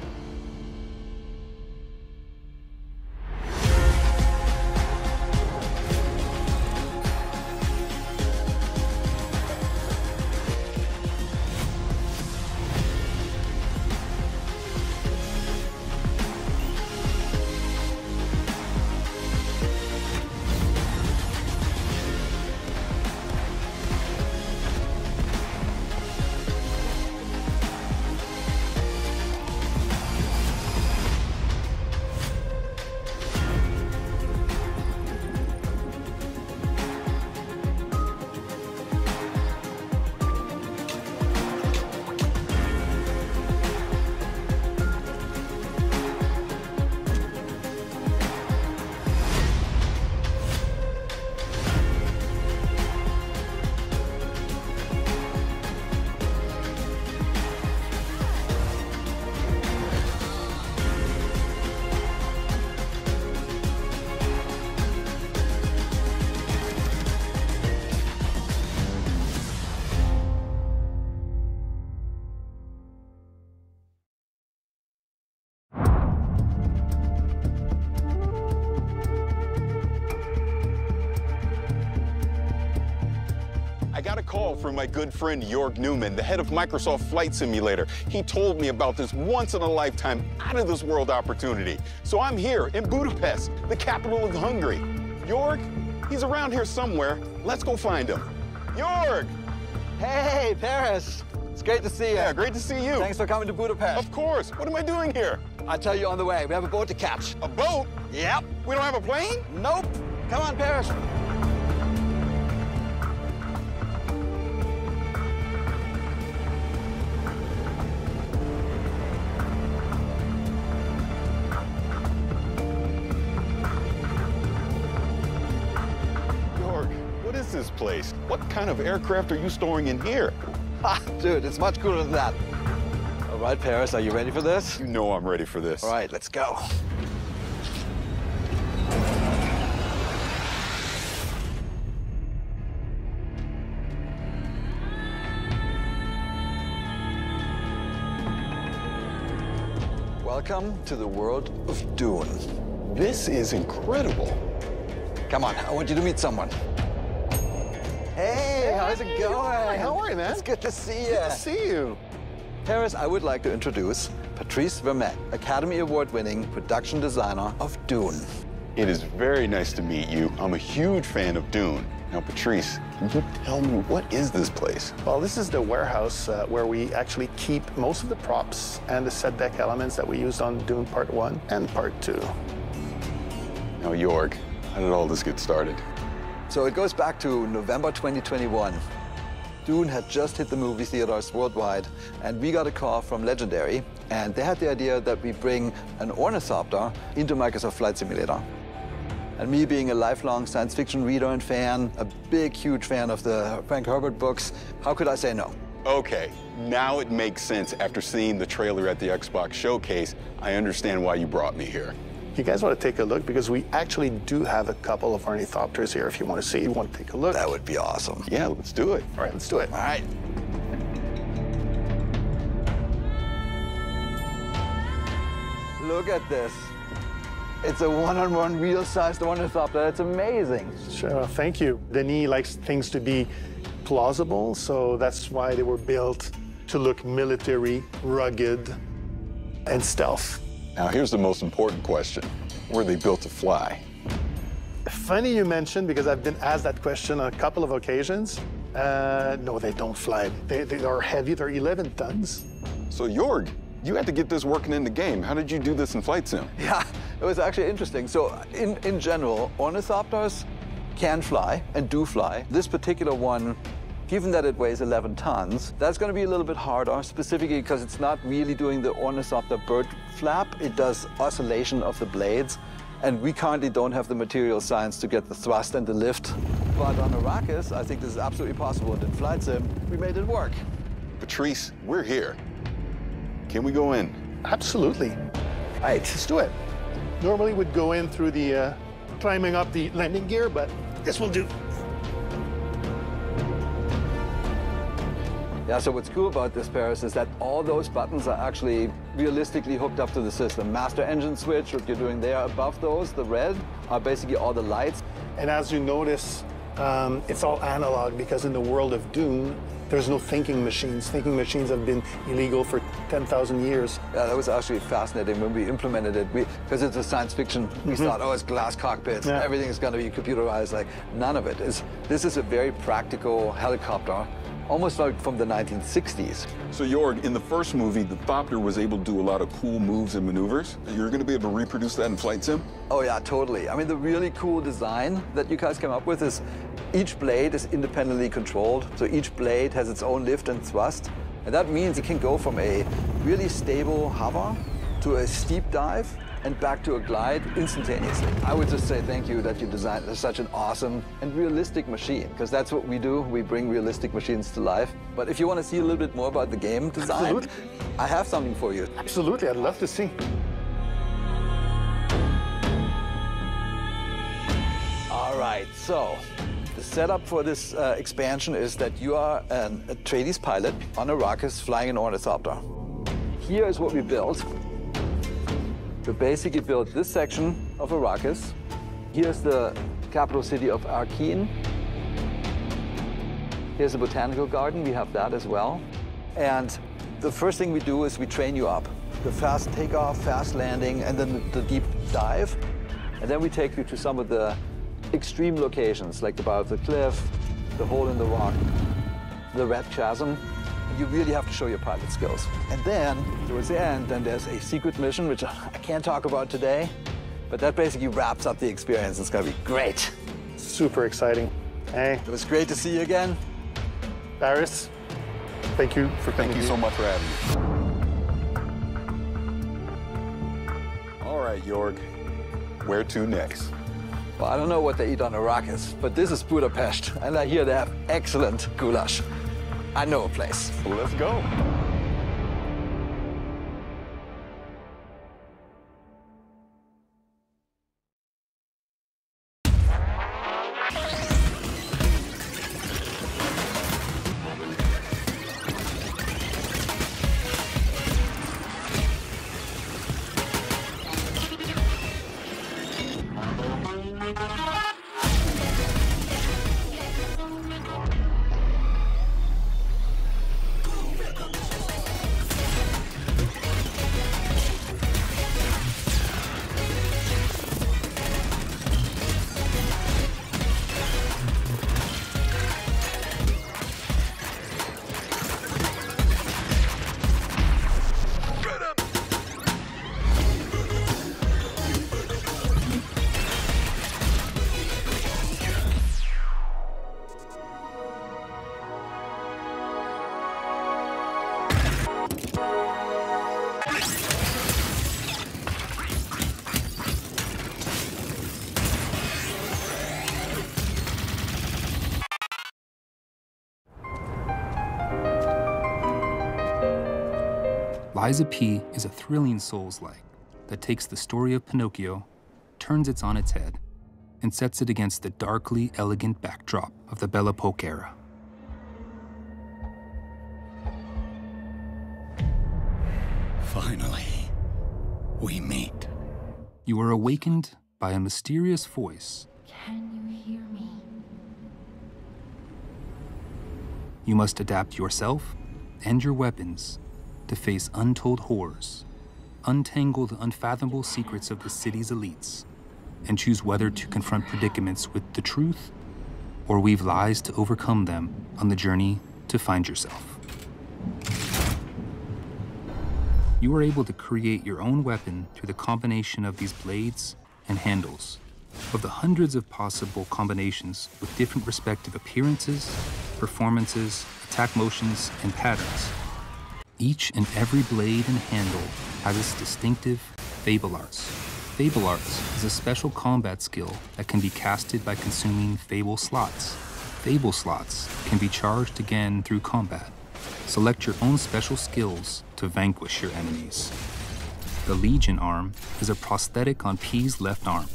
[SPEAKER 2] got a call from my good friend Jörg Newman, the head of Microsoft Flight Simulator. He told me about this once-in-a-lifetime, out-of-this-world opportunity. So I'm here in Budapest, the capital of Hungary. Jörg, he's around here somewhere. Let's go find him. Jörg!
[SPEAKER 8] Hey, Paris! It's great to see you.
[SPEAKER 2] Yeah, great to see you.
[SPEAKER 8] Thanks for coming to Budapest.
[SPEAKER 2] Of course. What am I doing here?
[SPEAKER 8] I'll tell you on the way. We have a boat to catch.
[SPEAKER 2] A boat?
[SPEAKER 8] Yep.
[SPEAKER 2] We don't have a plane?
[SPEAKER 8] Nope. Come on, Paris.
[SPEAKER 2] Jörg, what is this place? What kind of aircraft are you storing in here?
[SPEAKER 8] Ha, dude, it's much cooler than that. All right, Paris, are you ready for this?
[SPEAKER 2] You know I'm ready for this.
[SPEAKER 8] All right, let's go. Welcome to the world of Dune.
[SPEAKER 2] This is incredible.
[SPEAKER 8] Come on, I want you to meet someone. Hey, how's it going?
[SPEAKER 2] How are you, man?
[SPEAKER 8] It's good to see you.
[SPEAKER 2] Good to see you.
[SPEAKER 8] Paris, I would like to introduce Patrice Vermette, Academy Award-winning production designer of Dune.
[SPEAKER 2] It is very nice to meet you. I'm a huge fan of Dune. Now, Patrice, can you tell me, what is this place?
[SPEAKER 23] Well, this is the warehouse where we actually keep most of the props and the set deck elements that we used on Dune Part 1 and Part 2.
[SPEAKER 2] Now, Jörg, how did all this get started?
[SPEAKER 8] So it goes back to November 2021. Dune had just hit the movie theaters worldwide, and we got a call from Legendary, and they had the idea that we bring an ornithopter into Microsoft Flight Simulator. And me being a lifelong science fiction reader and fan, a big, huge fan of the Frank Herbert books, how could I say no?
[SPEAKER 2] Okay, now it makes sense after seeing the trailer at the Xbox showcase. I understand why you brought me here.
[SPEAKER 23] You guys want to take a look? Because we actually do have a couple of ornithopters here if you want to see. You want to take a look?
[SPEAKER 8] That would be awesome.
[SPEAKER 2] Yeah, let's do it.
[SPEAKER 23] All right, let's do it.
[SPEAKER 8] All right. Look at this. It's a one-on-one real-sized ornithopter. It's amazing.
[SPEAKER 23] Sure, thank you. Denis likes things to be plausible, so that's why they were built to look military, rugged, and stealth.
[SPEAKER 2] Now, here's the most important question. Were they built to fly?
[SPEAKER 23] Funny you mentioned, because I've been asked that question on a couple of occasions. No, they don't fly. They are heavy. They're 11 tons.
[SPEAKER 2] So, Jörg, you had to get this working in the game. How did you do this in Flight Sim?
[SPEAKER 8] Yeah, it was actually interesting. So in general, ornithopters can fly and do fly. This particular one, given that it weighs 11 tons, that's going to be a little bit harder, specifically because it's not really doing the ornithopter bird flap. It does oscillation of the blades. And we currently don't have the material science to get the thrust and the lift. But on Arrakis, I think this is absolutely possible. And in Flight Sim, we made it work.
[SPEAKER 2] Patrice, we're here. Can we go in?
[SPEAKER 23] Absolutely. All right, let's do it. Normally we'd go in through the, climbing up the landing gear, but this will do.
[SPEAKER 8] Yeah, so what's cool about this, Paris, is that all those buttons are actually realistically hooked up to the system. Master engine switch, what you're doing there above those, the red, are basically all the lights.
[SPEAKER 23] And as you notice, it's all analog because in the world of Dune, there's no thinking machines. Thinking machines have been illegal for 10,000 years.
[SPEAKER 8] Yeah, that was actually fascinating when we implemented it. Because it's a science fiction, we thought, oh, it's glass cockpits, everything's going to be computerized. Like, none of it is. This is a very practical helicopter, almost like from the 1960s.
[SPEAKER 2] So, Jörg, in the first movie, the Thopter was able to do a lot of cool moves and maneuvers. You're going to be able to reproduce that in Flight Sim?
[SPEAKER 8] Oh, yeah, totally. I mean, the really cool design that you guys came up with is each blade is independently controlled. So each blade has its own lift and thrust. And that means it can go from a really stable hover to a steep dive and back to a glide instantaneously. I would just say thank you that you designed such an awesome and realistic machine, because that's what we do. We bring realistic machines to life. But if you want to see a little bit more about the game design,
[SPEAKER 23] Absolutely.
[SPEAKER 8] I have something for you.
[SPEAKER 23] Absolutely, I'd love to see.
[SPEAKER 8] All right, so the setup for this expansion is that you are a Atreides pilot on Arrakis flying an ornithopter. Here is what we built. We basically built this section of Arrakis. Here's the capital city of Arkin. Here's the botanical garden, we have that as well. And the first thing we do is we train you up. The fast takeoff, fast landing, and then the deep dive. And then we take you to some of the extreme locations, like the bow of the cliff, the hole in the rock, the red chasm. You really have to show your pilot skills. And then, towards the end, then there's a secret mission, which I can't talk about today, but that basically wraps up the experience. It's gonna be great.
[SPEAKER 23] Super exciting. Hey.
[SPEAKER 8] It was great to see you again.
[SPEAKER 23] Paris, thank you for coming.
[SPEAKER 2] Thank you so much for having me. All right, Jorg, where to next?
[SPEAKER 8] Well, I don't know what they eat on Arrakis, but this is Budapest, and I hear they have excellent goulash. I know a place.
[SPEAKER 2] Well, let's go.
[SPEAKER 11] Lies of P is a thrilling Souls-like that takes the story of Pinocchio, turns it on its head, and sets it against the darkly elegant backdrop of the Belle Epoque era.
[SPEAKER 12] Finally, we meet.
[SPEAKER 11] You are awakened by a mysterious voice.
[SPEAKER 7] Can you hear me?
[SPEAKER 11] You must adapt yourself and your weapons to face untold horrors, untangle the unfathomable secrets of the city's elites, and choose whether to confront predicaments with the truth or weave lies to overcome them on the journey to find yourself. You are able to create your own weapon through the combination of these blades and handles. Of the hundreds of possible combinations with different respective appearances, performances, attack motions, and patterns, each and every blade and handle has its distinctive Fable Arts. Fable Arts is a special combat skill that can be casted by consuming Fable slots. Fable slots can be charged again through combat. Select your own special skills to vanquish your enemies. The Legion Arm is a prosthetic on P's left arm.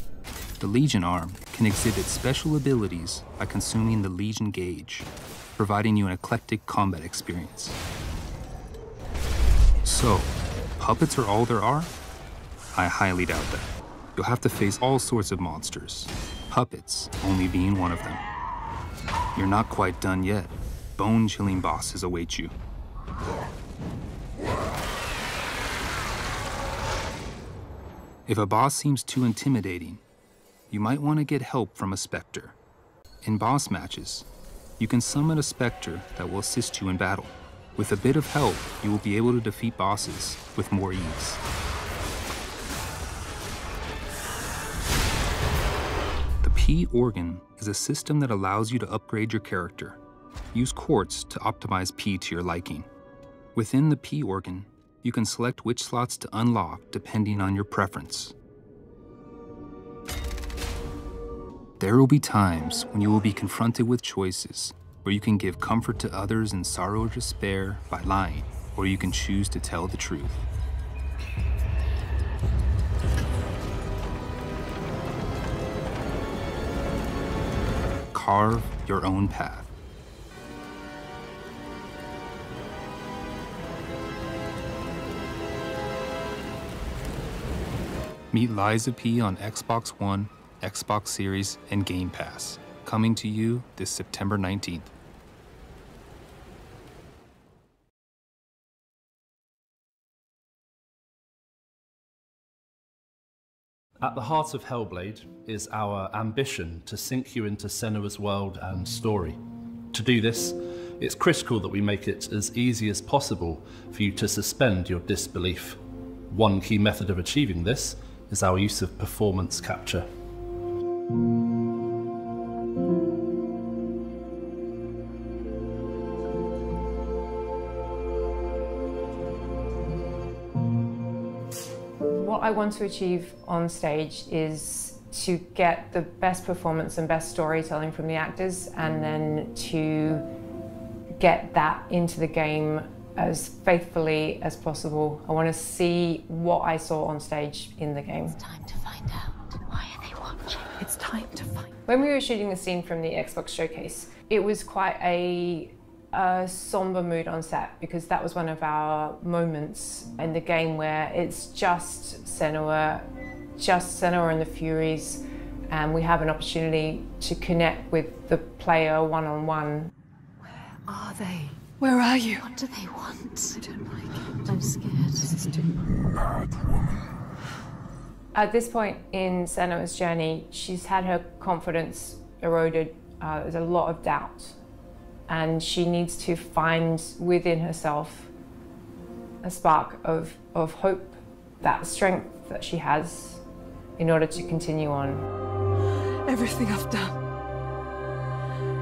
[SPEAKER 11] The Legion Arm can exhibit special abilities by consuming the Legion Gauge, providing you an eclectic combat experience. So, puppets are all there are? I highly doubt that. You'll have to face all sorts of monsters, puppets only being one of them. You're not quite done yet. Bone-chilling bosses await you. If a boss seems too intimidating, you might want to get help from a Spectre. In boss matches, you can summon a Spectre that will assist you in battle. With a bit of help, you will be able to defeat bosses with more ease. The P organ is a system that allows you to upgrade your character. Use quartz to optimize P to your liking. Within the P organ, you can select which slots to unlock depending on your preference. There will be times when you will be confronted with choices where you can give comfort to others in sorrow or despair by lying, or you can choose to tell the truth. Carve your own path. Meet Lies of P on Xbox One, Xbox Series, and Game Pass, coming to you this September 19th.
[SPEAKER 15] At the heart of Hellblade is our ambition to sink you into Senua's world and story. To do this, it's critical that we make it as easy as possible for you to suspend your disbelief. One key method of achieving this is our use of performance capture.
[SPEAKER 16] What I want to achieve on stage is to get the best performance and best storytelling from the actors, and then to get that into the game as faithfully as possible. I want to see what I saw on stage in the game.
[SPEAKER 7] It's time to find out. Why are they watching?
[SPEAKER 16] It's time to find. When we were shooting the scene from the Xbox showcase, it was quite a somber mood on set, because that was one of our moments in the game where it's just Senua and the Furies, and we have an opportunity to connect with the player one-on-one.
[SPEAKER 7] Where are they?
[SPEAKER 16] Where are you?
[SPEAKER 7] What do they want? I don't like it. I'm scared. This is too
[SPEAKER 10] Mad woman.
[SPEAKER 16] At this point in Senua's journey, she's had her confidence eroded. There's a lot of doubt. And she needs to find within herself a spark of hope, that strength that she has, in order to continue on.
[SPEAKER 7] Everything I've done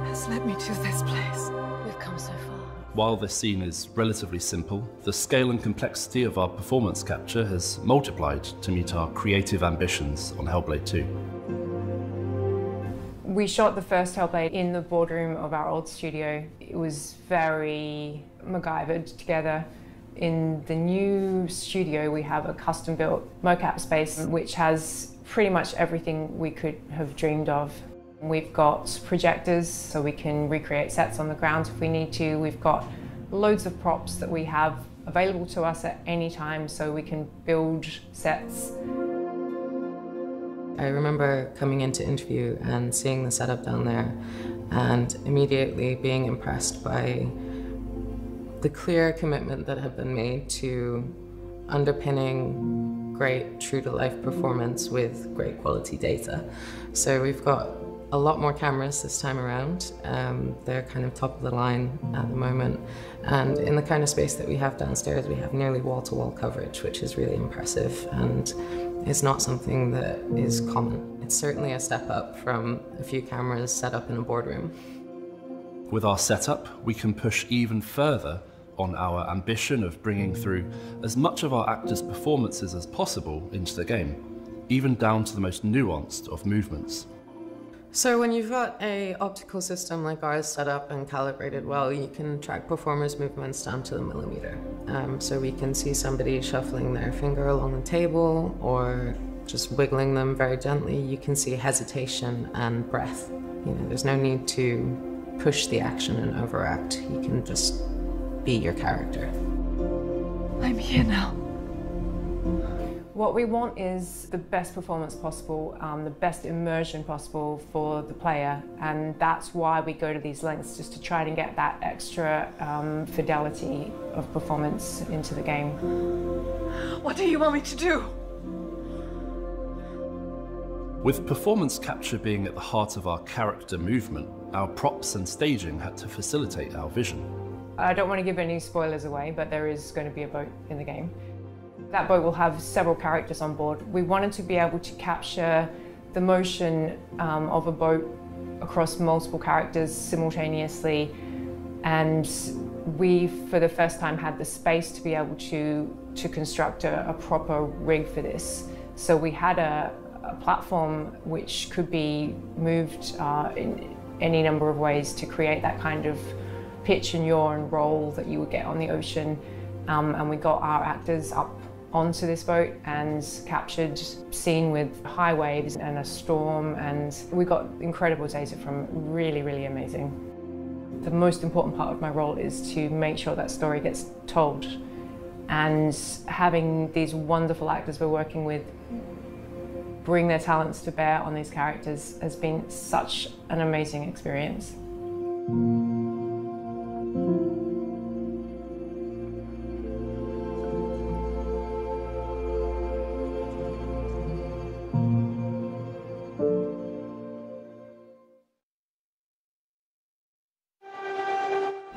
[SPEAKER 7] has led me to this place. We've come so far.
[SPEAKER 15] While this scene is relatively simple, the scale and complexity of our performance capture has multiplied to meet our creative ambitions on Hellblade 2.
[SPEAKER 16] We shot the first Hellblade in the boardroom of our old studio. It was very MacGyvered together. In the new studio, we have a custom-built mocap space, which has pretty much everything we could have dreamed of. We've got projectors, so we can recreate sets on the ground if we need to. We've got loads of props that we have available to us at any time, so we can build sets.
[SPEAKER 18] I remember coming into interview and seeing the setup down there and immediately being impressed by the clear commitment that had been made to underpinning great true-to-life performance with great quality data. So we've got a lot more cameras this time around. They're kind of top of the line at the moment. And in the kind of space that we have downstairs, we have nearly wall-to-wall coverage, which is really impressive. And it's not something that is common. It's certainly a step up from a few cameras set up in a boardroom.
[SPEAKER 15] With our setup, we can push even further on our ambition of bringing through as much of our actors' performances as possible into the game, even down to the most nuanced of movements.
[SPEAKER 18] So when you've got an optical system like ours set up and calibrated well, you can track performers' movements down to the millimeter. So we can see somebody shuffling their finger along the table or just wiggling them very gently. You can see hesitation and breath. You know, there's no need to push the action and overact. You can just be your character.
[SPEAKER 7] I'm here now.
[SPEAKER 16] What we want is the best performance possible, the best immersion possible for the player, and that's why we go to these lengths, just to try and get that extra fidelity of performance into the game.
[SPEAKER 7] What do you want me to do?
[SPEAKER 15] With performance capture being at the heart of our character movement, our props and staging had to facilitate our vision.
[SPEAKER 16] I don't want to give any spoilers away, but there is going to be a boat in the game. That boat will have several characters on board. We wanted to be able to capture the motion of a boat across multiple characters simultaneously, and we, for the first time, had the space to be able to construct a proper rig for this. So we had a platform which could be moved in any number of ways to create that kind of pitch and yaw and roll that you would get on the ocean. And we got our actors up onto this boat and captured scene with high waves and a storm, and we got incredible data from really, really amazing. The most important part of my role is to make sure that story gets told, and having these wonderful actors we're working with bring their talents to bear on these characters has been such an amazing experience.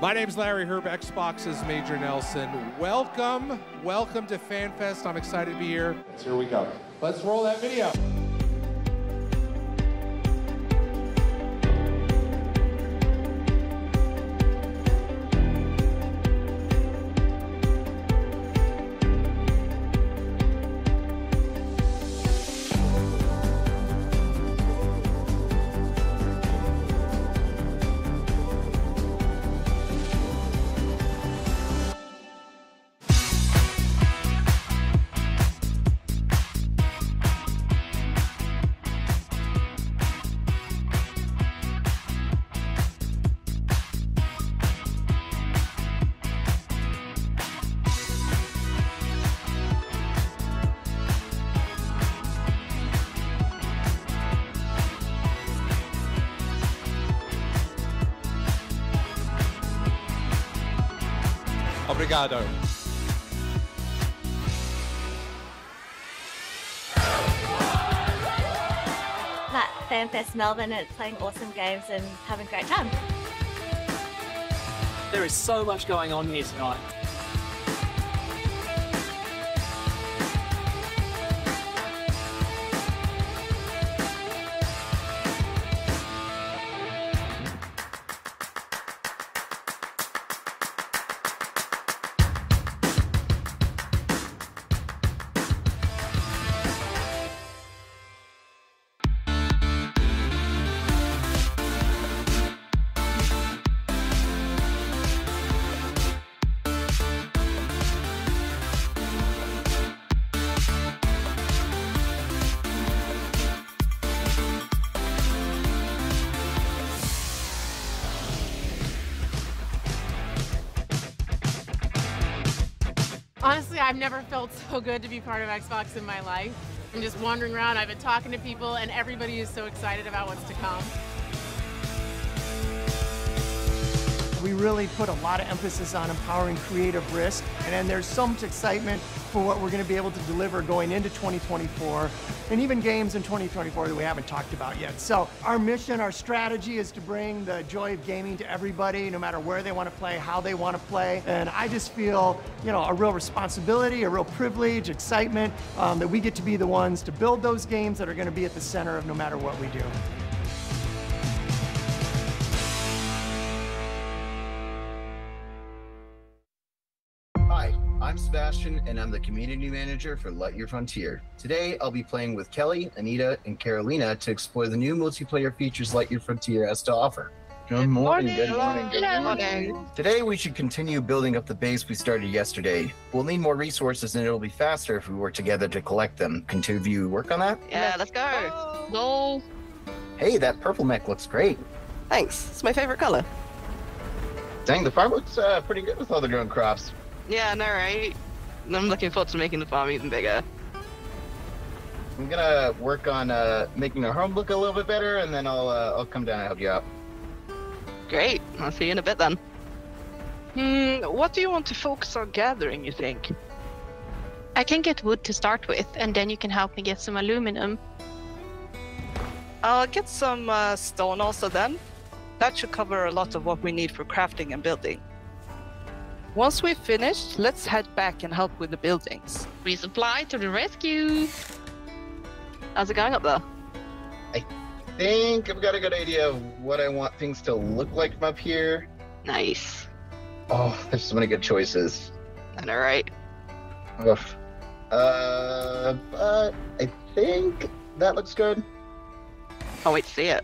[SPEAKER 13] My name's Larry Herb, Xbox's Major Nelson. Welcome to FanFest. I'm excited to be here. So here we go. Let's roll that video. Obrigado.
[SPEAKER 14] At FanFest Melbourne and playing awesome games and having a great time.
[SPEAKER 17] There is so much going on here tonight.
[SPEAKER 4] Honestly, I've never felt so good to be part of Xbox in my life. I'm just wandering around, I've been talking to people, and everybody is so excited about what's to come.
[SPEAKER 21] We really put a lot of emphasis on empowering creative risk, and then there's so much excitement for what we're going to be able to deliver going into 2024, and even games in 2024 that we haven't talked about yet. So our mission, our strategy is to bring the joy of gaming to everybody, no matter where they want to play, how they want to play, and I just feel, you know, a real responsibility, a real privilege, excitement that we get to be the ones to build those games that are going to be at the center of no matter what we do.
[SPEAKER 24] Hi, I'm Sebastian, and I'm the community manager for Light Your Frontier. Today, I'll be playing with Kelly, Anita, and Carolina to explore the new multiplayer features Light Your Frontier has to offer. Good morning, good morning, good morning. Today, we should continue building up the base we started yesterday. We'll need more resources, and it'll be faster if we work together to collect them. Can two of you work on that?
[SPEAKER 25] Yeah, let's go. Go.
[SPEAKER 24] Hey, that purple mech looks great.
[SPEAKER 25] Thanks. It's my favorite color.
[SPEAKER 24] Dang, the farm looks pretty good with all the grown crops.
[SPEAKER 25] Yeah, I know, right? I'm looking forward to making the farm even bigger.
[SPEAKER 24] I'm gonna work on making our home look a little bit better, and then I'll come down and help you out.
[SPEAKER 25] Great. I'll see you in a bit then.
[SPEAKER 26] What do you want to focus on gathering, you think?
[SPEAKER 27] I can get wood to start with, and then you can help me get some aluminum.
[SPEAKER 26] I'll get some stone also then. That should cover a lot of what we need for crafting and building. Once we've finished, let's head back and help with the buildings.
[SPEAKER 27] Resupply to the rescue!
[SPEAKER 25] How's it going up there?
[SPEAKER 24] I think I've got a good idea of what I want things to look like from up here.
[SPEAKER 25] Nice.
[SPEAKER 24] Oh, there's so many good choices.
[SPEAKER 25] I know, right?
[SPEAKER 24] Oof. But I think that looks good.
[SPEAKER 25] Can't wait to see it.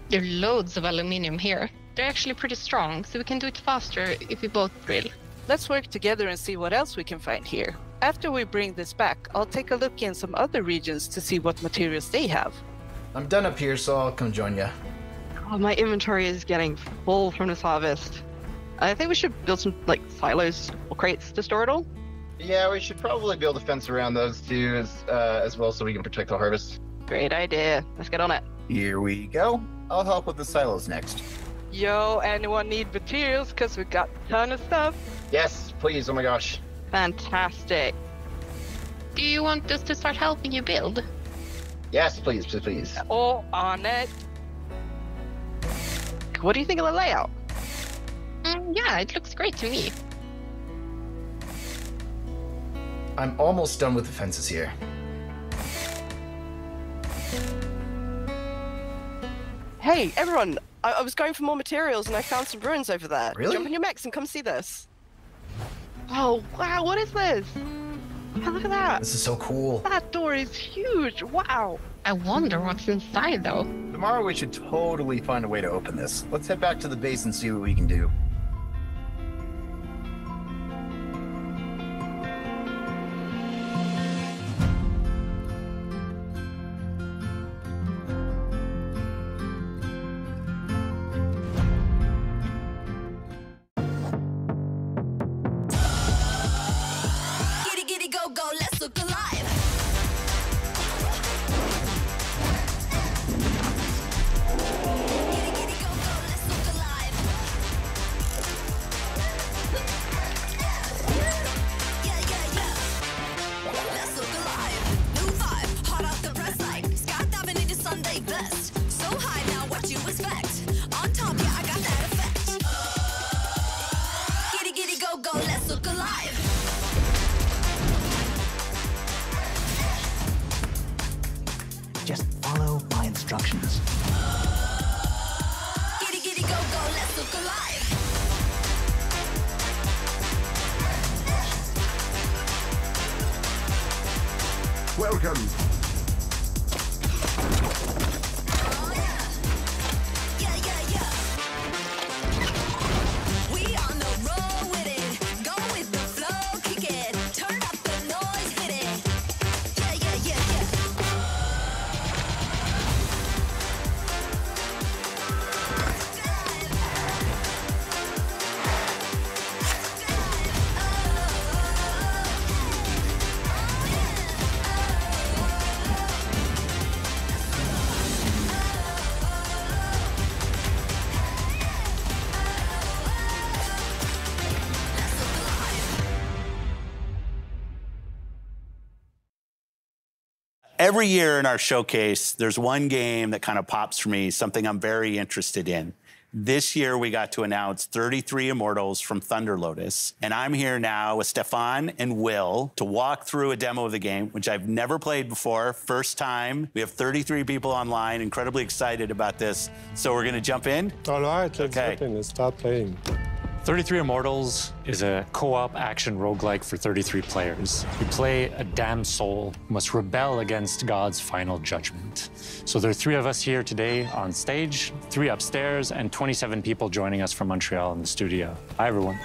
[SPEAKER 27] There are loads of aluminium here. They're actually pretty strong, so we can do it faster if we both drill.
[SPEAKER 26] Let's work together and see what else we can find here. After we bring this back, I'll take a look in some other regions to see what materials they have.
[SPEAKER 24] I'm done up here, so I'll come join you.
[SPEAKER 25] Oh, my inventory is getting full from this harvest. I think we should build some, like, silos or crates to store it all.
[SPEAKER 24] Yeah, we should probably build a fence around those two as well so we can protect the harvest.
[SPEAKER 25] Great idea. Let's get on it.
[SPEAKER 24] Here we go. I'll help with the silos next.
[SPEAKER 26] Yo, anyone need materials? Because we got a ton of stuff.
[SPEAKER 24] Yes, please. Oh my gosh.
[SPEAKER 25] Fantastic.
[SPEAKER 27] Do you want us to start helping you build?
[SPEAKER 24] Yes, please, please.
[SPEAKER 26] Oh, on it.
[SPEAKER 25] What do you think of the layout?
[SPEAKER 27] Yeah, it looks great to me.
[SPEAKER 1] I'm almost done with the fences here.
[SPEAKER 26] Hey, everyone! I was going for more materials and I found some ruins over there.
[SPEAKER 1] Really?
[SPEAKER 26] Jump on your mechs and come see this.
[SPEAKER 25] Oh, wow, what is this? Oh, look at that.
[SPEAKER 1] This is so cool.
[SPEAKER 25] That door is huge. Wow.
[SPEAKER 27] I wonder what's inside, though.
[SPEAKER 24] Tomorrow we should totally find a way to open this. Let's head back to the base and see what we can do.
[SPEAKER 12] Just follow my instructions.
[SPEAKER 3] Giddy giddy go go, let's look alive.
[SPEAKER 10] Welcome.
[SPEAKER 3] We on the roll with it. Go with the flow, kick it. Turn up the noise, hit it. Yeah, yeah, yeah, yeah.
[SPEAKER 5] Every year in our showcase, there's one game that kind of pops for me, something I'm very interested in. This year, we got to announce 33 Immortals from Thunder Lotus. And I'm here now with Stefan and Will to walk through a demo of the game, which I've never played before, first time. We have 33 people online, incredibly excited about this. So we're gonna jump in?
[SPEAKER 9] All right, let's jump in and start playing.
[SPEAKER 19] 33 Immortals is a co-op action roguelike for 33 players. You play a damned soul who must rebel against God's final judgment. So there are 3 of us here today on stage, 3 upstairs, and 27 people joining us from Montreal in the studio. Hi, everyone.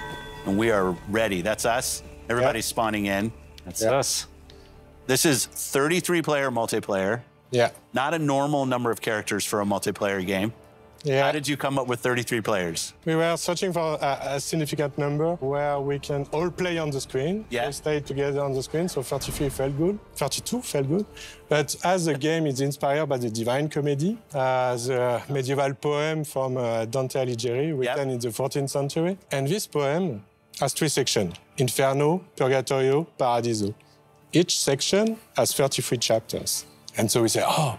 [SPEAKER 5] And we are ready. That's us. Everybody's spawning in.
[SPEAKER 19] That's us.
[SPEAKER 5] This is 33-player multiplayer.
[SPEAKER 9] Yeah.
[SPEAKER 5] Not a normal number of characters for a multiplayer game.
[SPEAKER 9] Yeah.
[SPEAKER 5] How did you come up with 33 players?
[SPEAKER 9] We were searching for a significant number where we can all play on the screen.
[SPEAKER 5] Yeah.
[SPEAKER 9] We stayed together on the screen, so 33 felt good. 32 felt good. But as the game is inspired by the Divine Comedy, the medieval poem from Dante Alighieri, written in the 14th century. And this poem has 3 sections: Inferno, Purgatorio, Paradiso. Each section has 33 chapters. And so we say, oh,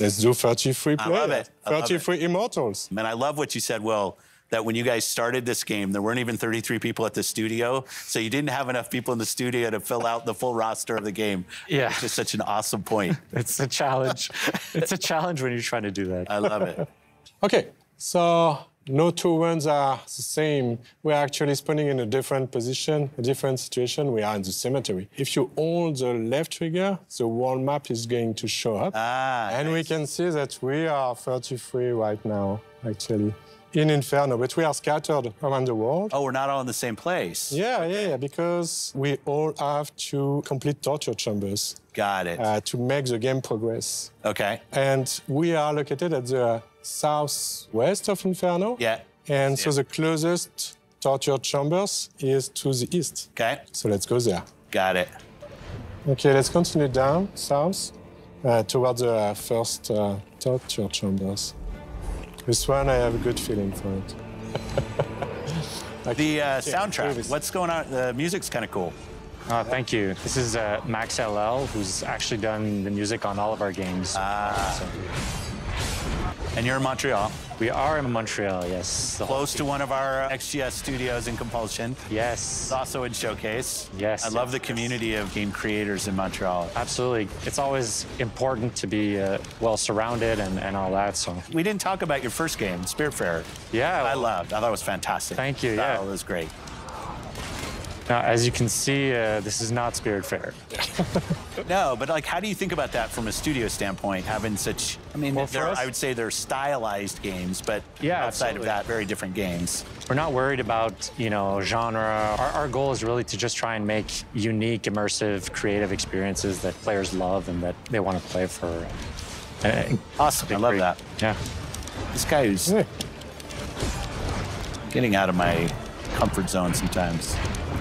[SPEAKER 9] let's do 33 players.
[SPEAKER 5] I love it.
[SPEAKER 9] 33 Immortals.
[SPEAKER 5] Man, I love what you said, Will, that when you guys started this game, there weren't even 33 people at the studio, so you didn't have enough people in the studio to fill out the full roster of the game.
[SPEAKER 19] Yeah.
[SPEAKER 5] It's just such an awesome point.
[SPEAKER 19] It's a challenge. It's a challenge when you're trying to do that.
[SPEAKER 5] I love it.
[SPEAKER 9] Okay, so no 2 runs are the same. We're actually spawning in a different position, a different situation. We are in the cemetery. If you hold the left trigger, the world map is going to show up. And we can see that we are 33 right now, actually, in Inferno, but we are scattered around the world.
[SPEAKER 5] Oh, we're not all in the same place.
[SPEAKER 9] Yeah, because we all have to complete torture chambers.
[SPEAKER 5] Got it.
[SPEAKER 9] To make the game progress.
[SPEAKER 5] Okay.
[SPEAKER 9] And we are located at the southwest of Inferno.
[SPEAKER 5] Yeah.
[SPEAKER 9] And so the closest torture chambers is to the east.
[SPEAKER 5] Okay.
[SPEAKER 9] So let's go there.
[SPEAKER 5] Got it.
[SPEAKER 9] Okay, let's continue down south towards the first torture chambers. This one, I have a good feeling for it.
[SPEAKER 5] The soundtrack, what's going on? The music's kind of cool.
[SPEAKER 19] Thank you. This is Max LL, who's actually done the music on all of our games.
[SPEAKER 5] And you're in Montreal.
[SPEAKER 19] We are in Montreal, yes.
[SPEAKER 5] Close to one of our XGS studios in Compulsion.
[SPEAKER 19] Yes.
[SPEAKER 5] It's also in Showcase.
[SPEAKER 19] Yes.
[SPEAKER 5] I love the community of game creators in Montreal.
[SPEAKER 19] Absolutely. It's always important to be well surrounded and all that. So
[SPEAKER 5] we didn't talk about your first game, Spiritfarer.
[SPEAKER 19] Yeah.
[SPEAKER 5] I thought it was fantastic.
[SPEAKER 19] Thank you. Yeah.
[SPEAKER 5] It was great.
[SPEAKER 19] Now, as you can see, this is not Spiritfarer.
[SPEAKER 5] No, but like, how do you think about that from a studio standpoint, having such, I mean,
[SPEAKER 19] Well,
[SPEAKER 5] I would say they're stylized games, but outside of that, very different games.
[SPEAKER 19] We're not worried about, genre. Our goal is really to just try and make unique, immersive, creative experiences that players love and that they want to play for.
[SPEAKER 5] Awesome, I love that.
[SPEAKER 19] Yeah.
[SPEAKER 5] This guy who's getting out of my comfort zone sometimes.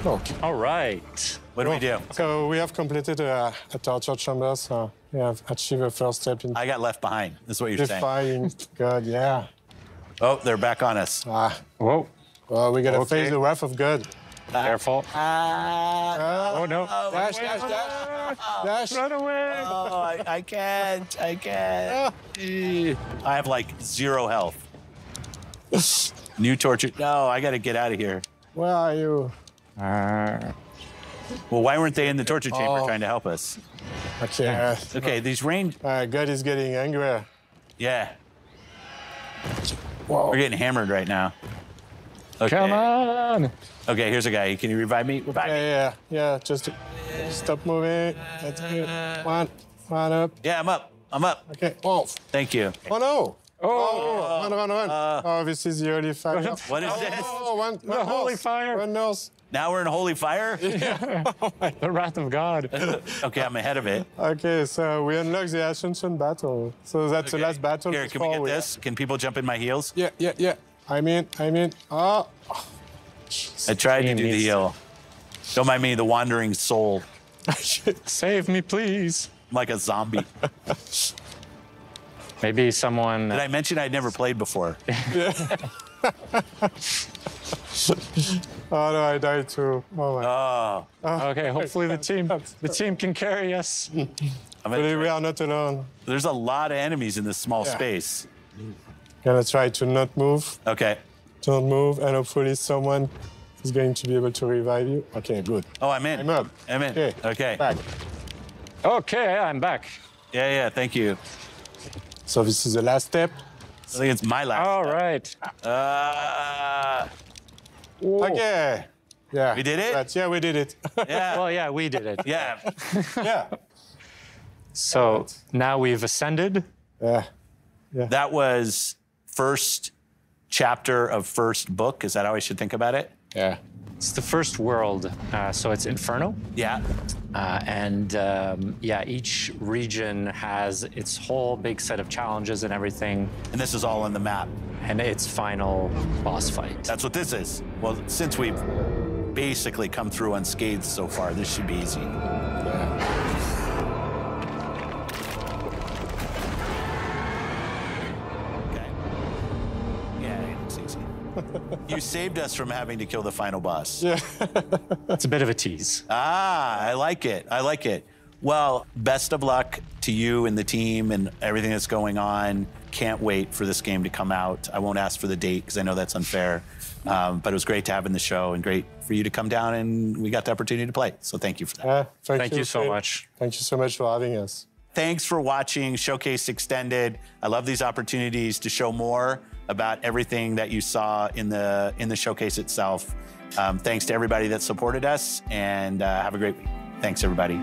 [SPEAKER 9] Okay.
[SPEAKER 19] All right.
[SPEAKER 5] What do we do?
[SPEAKER 9] So we have completed a torture chamber, so we have achieved a first step in
[SPEAKER 5] I got left behind. That's what you're saying.
[SPEAKER 9] defying God, yeah.
[SPEAKER 5] Oh, they're back on us.
[SPEAKER 19] Whoa.
[SPEAKER 9] Well, we gotta face the wrath of God.
[SPEAKER 19] Careful. Oh, no.
[SPEAKER 9] Dash, dash, dash. Dash.
[SPEAKER 19] Run away.
[SPEAKER 5] Oh, I can't. I have like 0 health. New torture. No, I gotta get out of here.
[SPEAKER 9] Where are you?
[SPEAKER 5] Well, why weren't they in the torture chamber trying to help us?
[SPEAKER 9] Okay.
[SPEAKER 5] Okay, these range.
[SPEAKER 9] God is getting angry.
[SPEAKER 5] Yeah.
[SPEAKER 9] Whoa.
[SPEAKER 5] We're getting hammered right now. Okay.
[SPEAKER 19] Come on.
[SPEAKER 5] Okay, here's a guy. Can you revive me? Revive me.
[SPEAKER 9] Yeah. Just stop moving. That's good. One up.
[SPEAKER 5] Yeah, I'm up.
[SPEAKER 9] Okay. Whoa.
[SPEAKER 5] Thank you.
[SPEAKER 9] Oh no. Oh, run. This is the holy fire.
[SPEAKER 5] What is this?
[SPEAKER 9] Oh, one
[SPEAKER 19] holy fire.
[SPEAKER 9] One nose.
[SPEAKER 5] Now we're in holy fire?
[SPEAKER 19] The wrath of God.
[SPEAKER 5] Okay, I'm ahead of it.
[SPEAKER 9] Okay, so we unlock the Ascension battle. So that's the last battle.
[SPEAKER 5] Here, can we get this? Can people jump in my heels?
[SPEAKER 9] Yeah. I'm in. Oh.
[SPEAKER 5] I tried to do the heal. Don't mind me, the wandering soul.
[SPEAKER 19] Save me, please.
[SPEAKER 5] I'm like a zombie.
[SPEAKER 19] Maybe someone...
[SPEAKER 5] Did I mention I'd never played before?
[SPEAKER 9] Oh no, I died too. Oh my.
[SPEAKER 19] Okay, hopefully the team can carry us.
[SPEAKER 9] But we are not alone.
[SPEAKER 5] There's a lot of enemies in this small space.
[SPEAKER 9] Gonna try to not move.
[SPEAKER 5] Okay.
[SPEAKER 9] Don't move, and hopefully someone is going to be able to revive you. Okay, good.
[SPEAKER 5] Oh, I'm in.
[SPEAKER 9] I'm up.
[SPEAKER 5] I'm in. Okay.
[SPEAKER 9] Back.
[SPEAKER 19] Okay, I'm back.
[SPEAKER 5] Yeah, thank you.
[SPEAKER 9] So this is the last step.
[SPEAKER 5] I think it's my last.
[SPEAKER 19] All right.
[SPEAKER 9] Okay. Yeah.
[SPEAKER 5] We did it?
[SPEAKER 9] Yeah, we did it.
[SPEAKER 5] Yeah.
[SPEAKER 19] Well, yeah, we did it.
[SPEAKER 5] Yeah.
[SPEAKER 9] Yeah.
[SPEAKER 19] So now we've ascended.
[SPEAKER 9] Yeah.
[SPEAKER 5] That was first chapter of first book. Is that how I should think about it?
[SPEAKER 9] Yeah.
[SPEAKER 19] It's the first world, so it's Inferno.
[SPEAKER 5] Yeah.
[SPEAKER 19] Each region has its whole big set of challenges and everything.
[SPEAKER 5] And this is all on the map.
[SPEAKER 19] And its final boss fight.
[SPEAKER 5] That's what this is. Well, since we've basically come through unscathed so far, this should be easy. Okay. Yeah, it's easy. You saved us from having to kill the final boss.
[SPEAKER 9] Yeah.
[SPEAKER 19] It's a bit of a tease.
[SPEAKER 5] I like it. Well, best of luck to you and the team and everything that's going on. Can't wait for this game to come out. I won't ask for the date because I know that's unfair. But it was great to have in the show and great for you to come down and we got the opportunity to play. So thank you for that.
[SPEAKER 9] Thank
[SPEAKER 19] you so much.
[SPEAKER 9] Thank you so much for having us.
[SPEAKER 5] Thanks for watching Showcase Extended. I love these opportunities to show more about everything that you saw in the showcase itself. Thanks to everybody that supported us and have a great week. Thanks, everybody.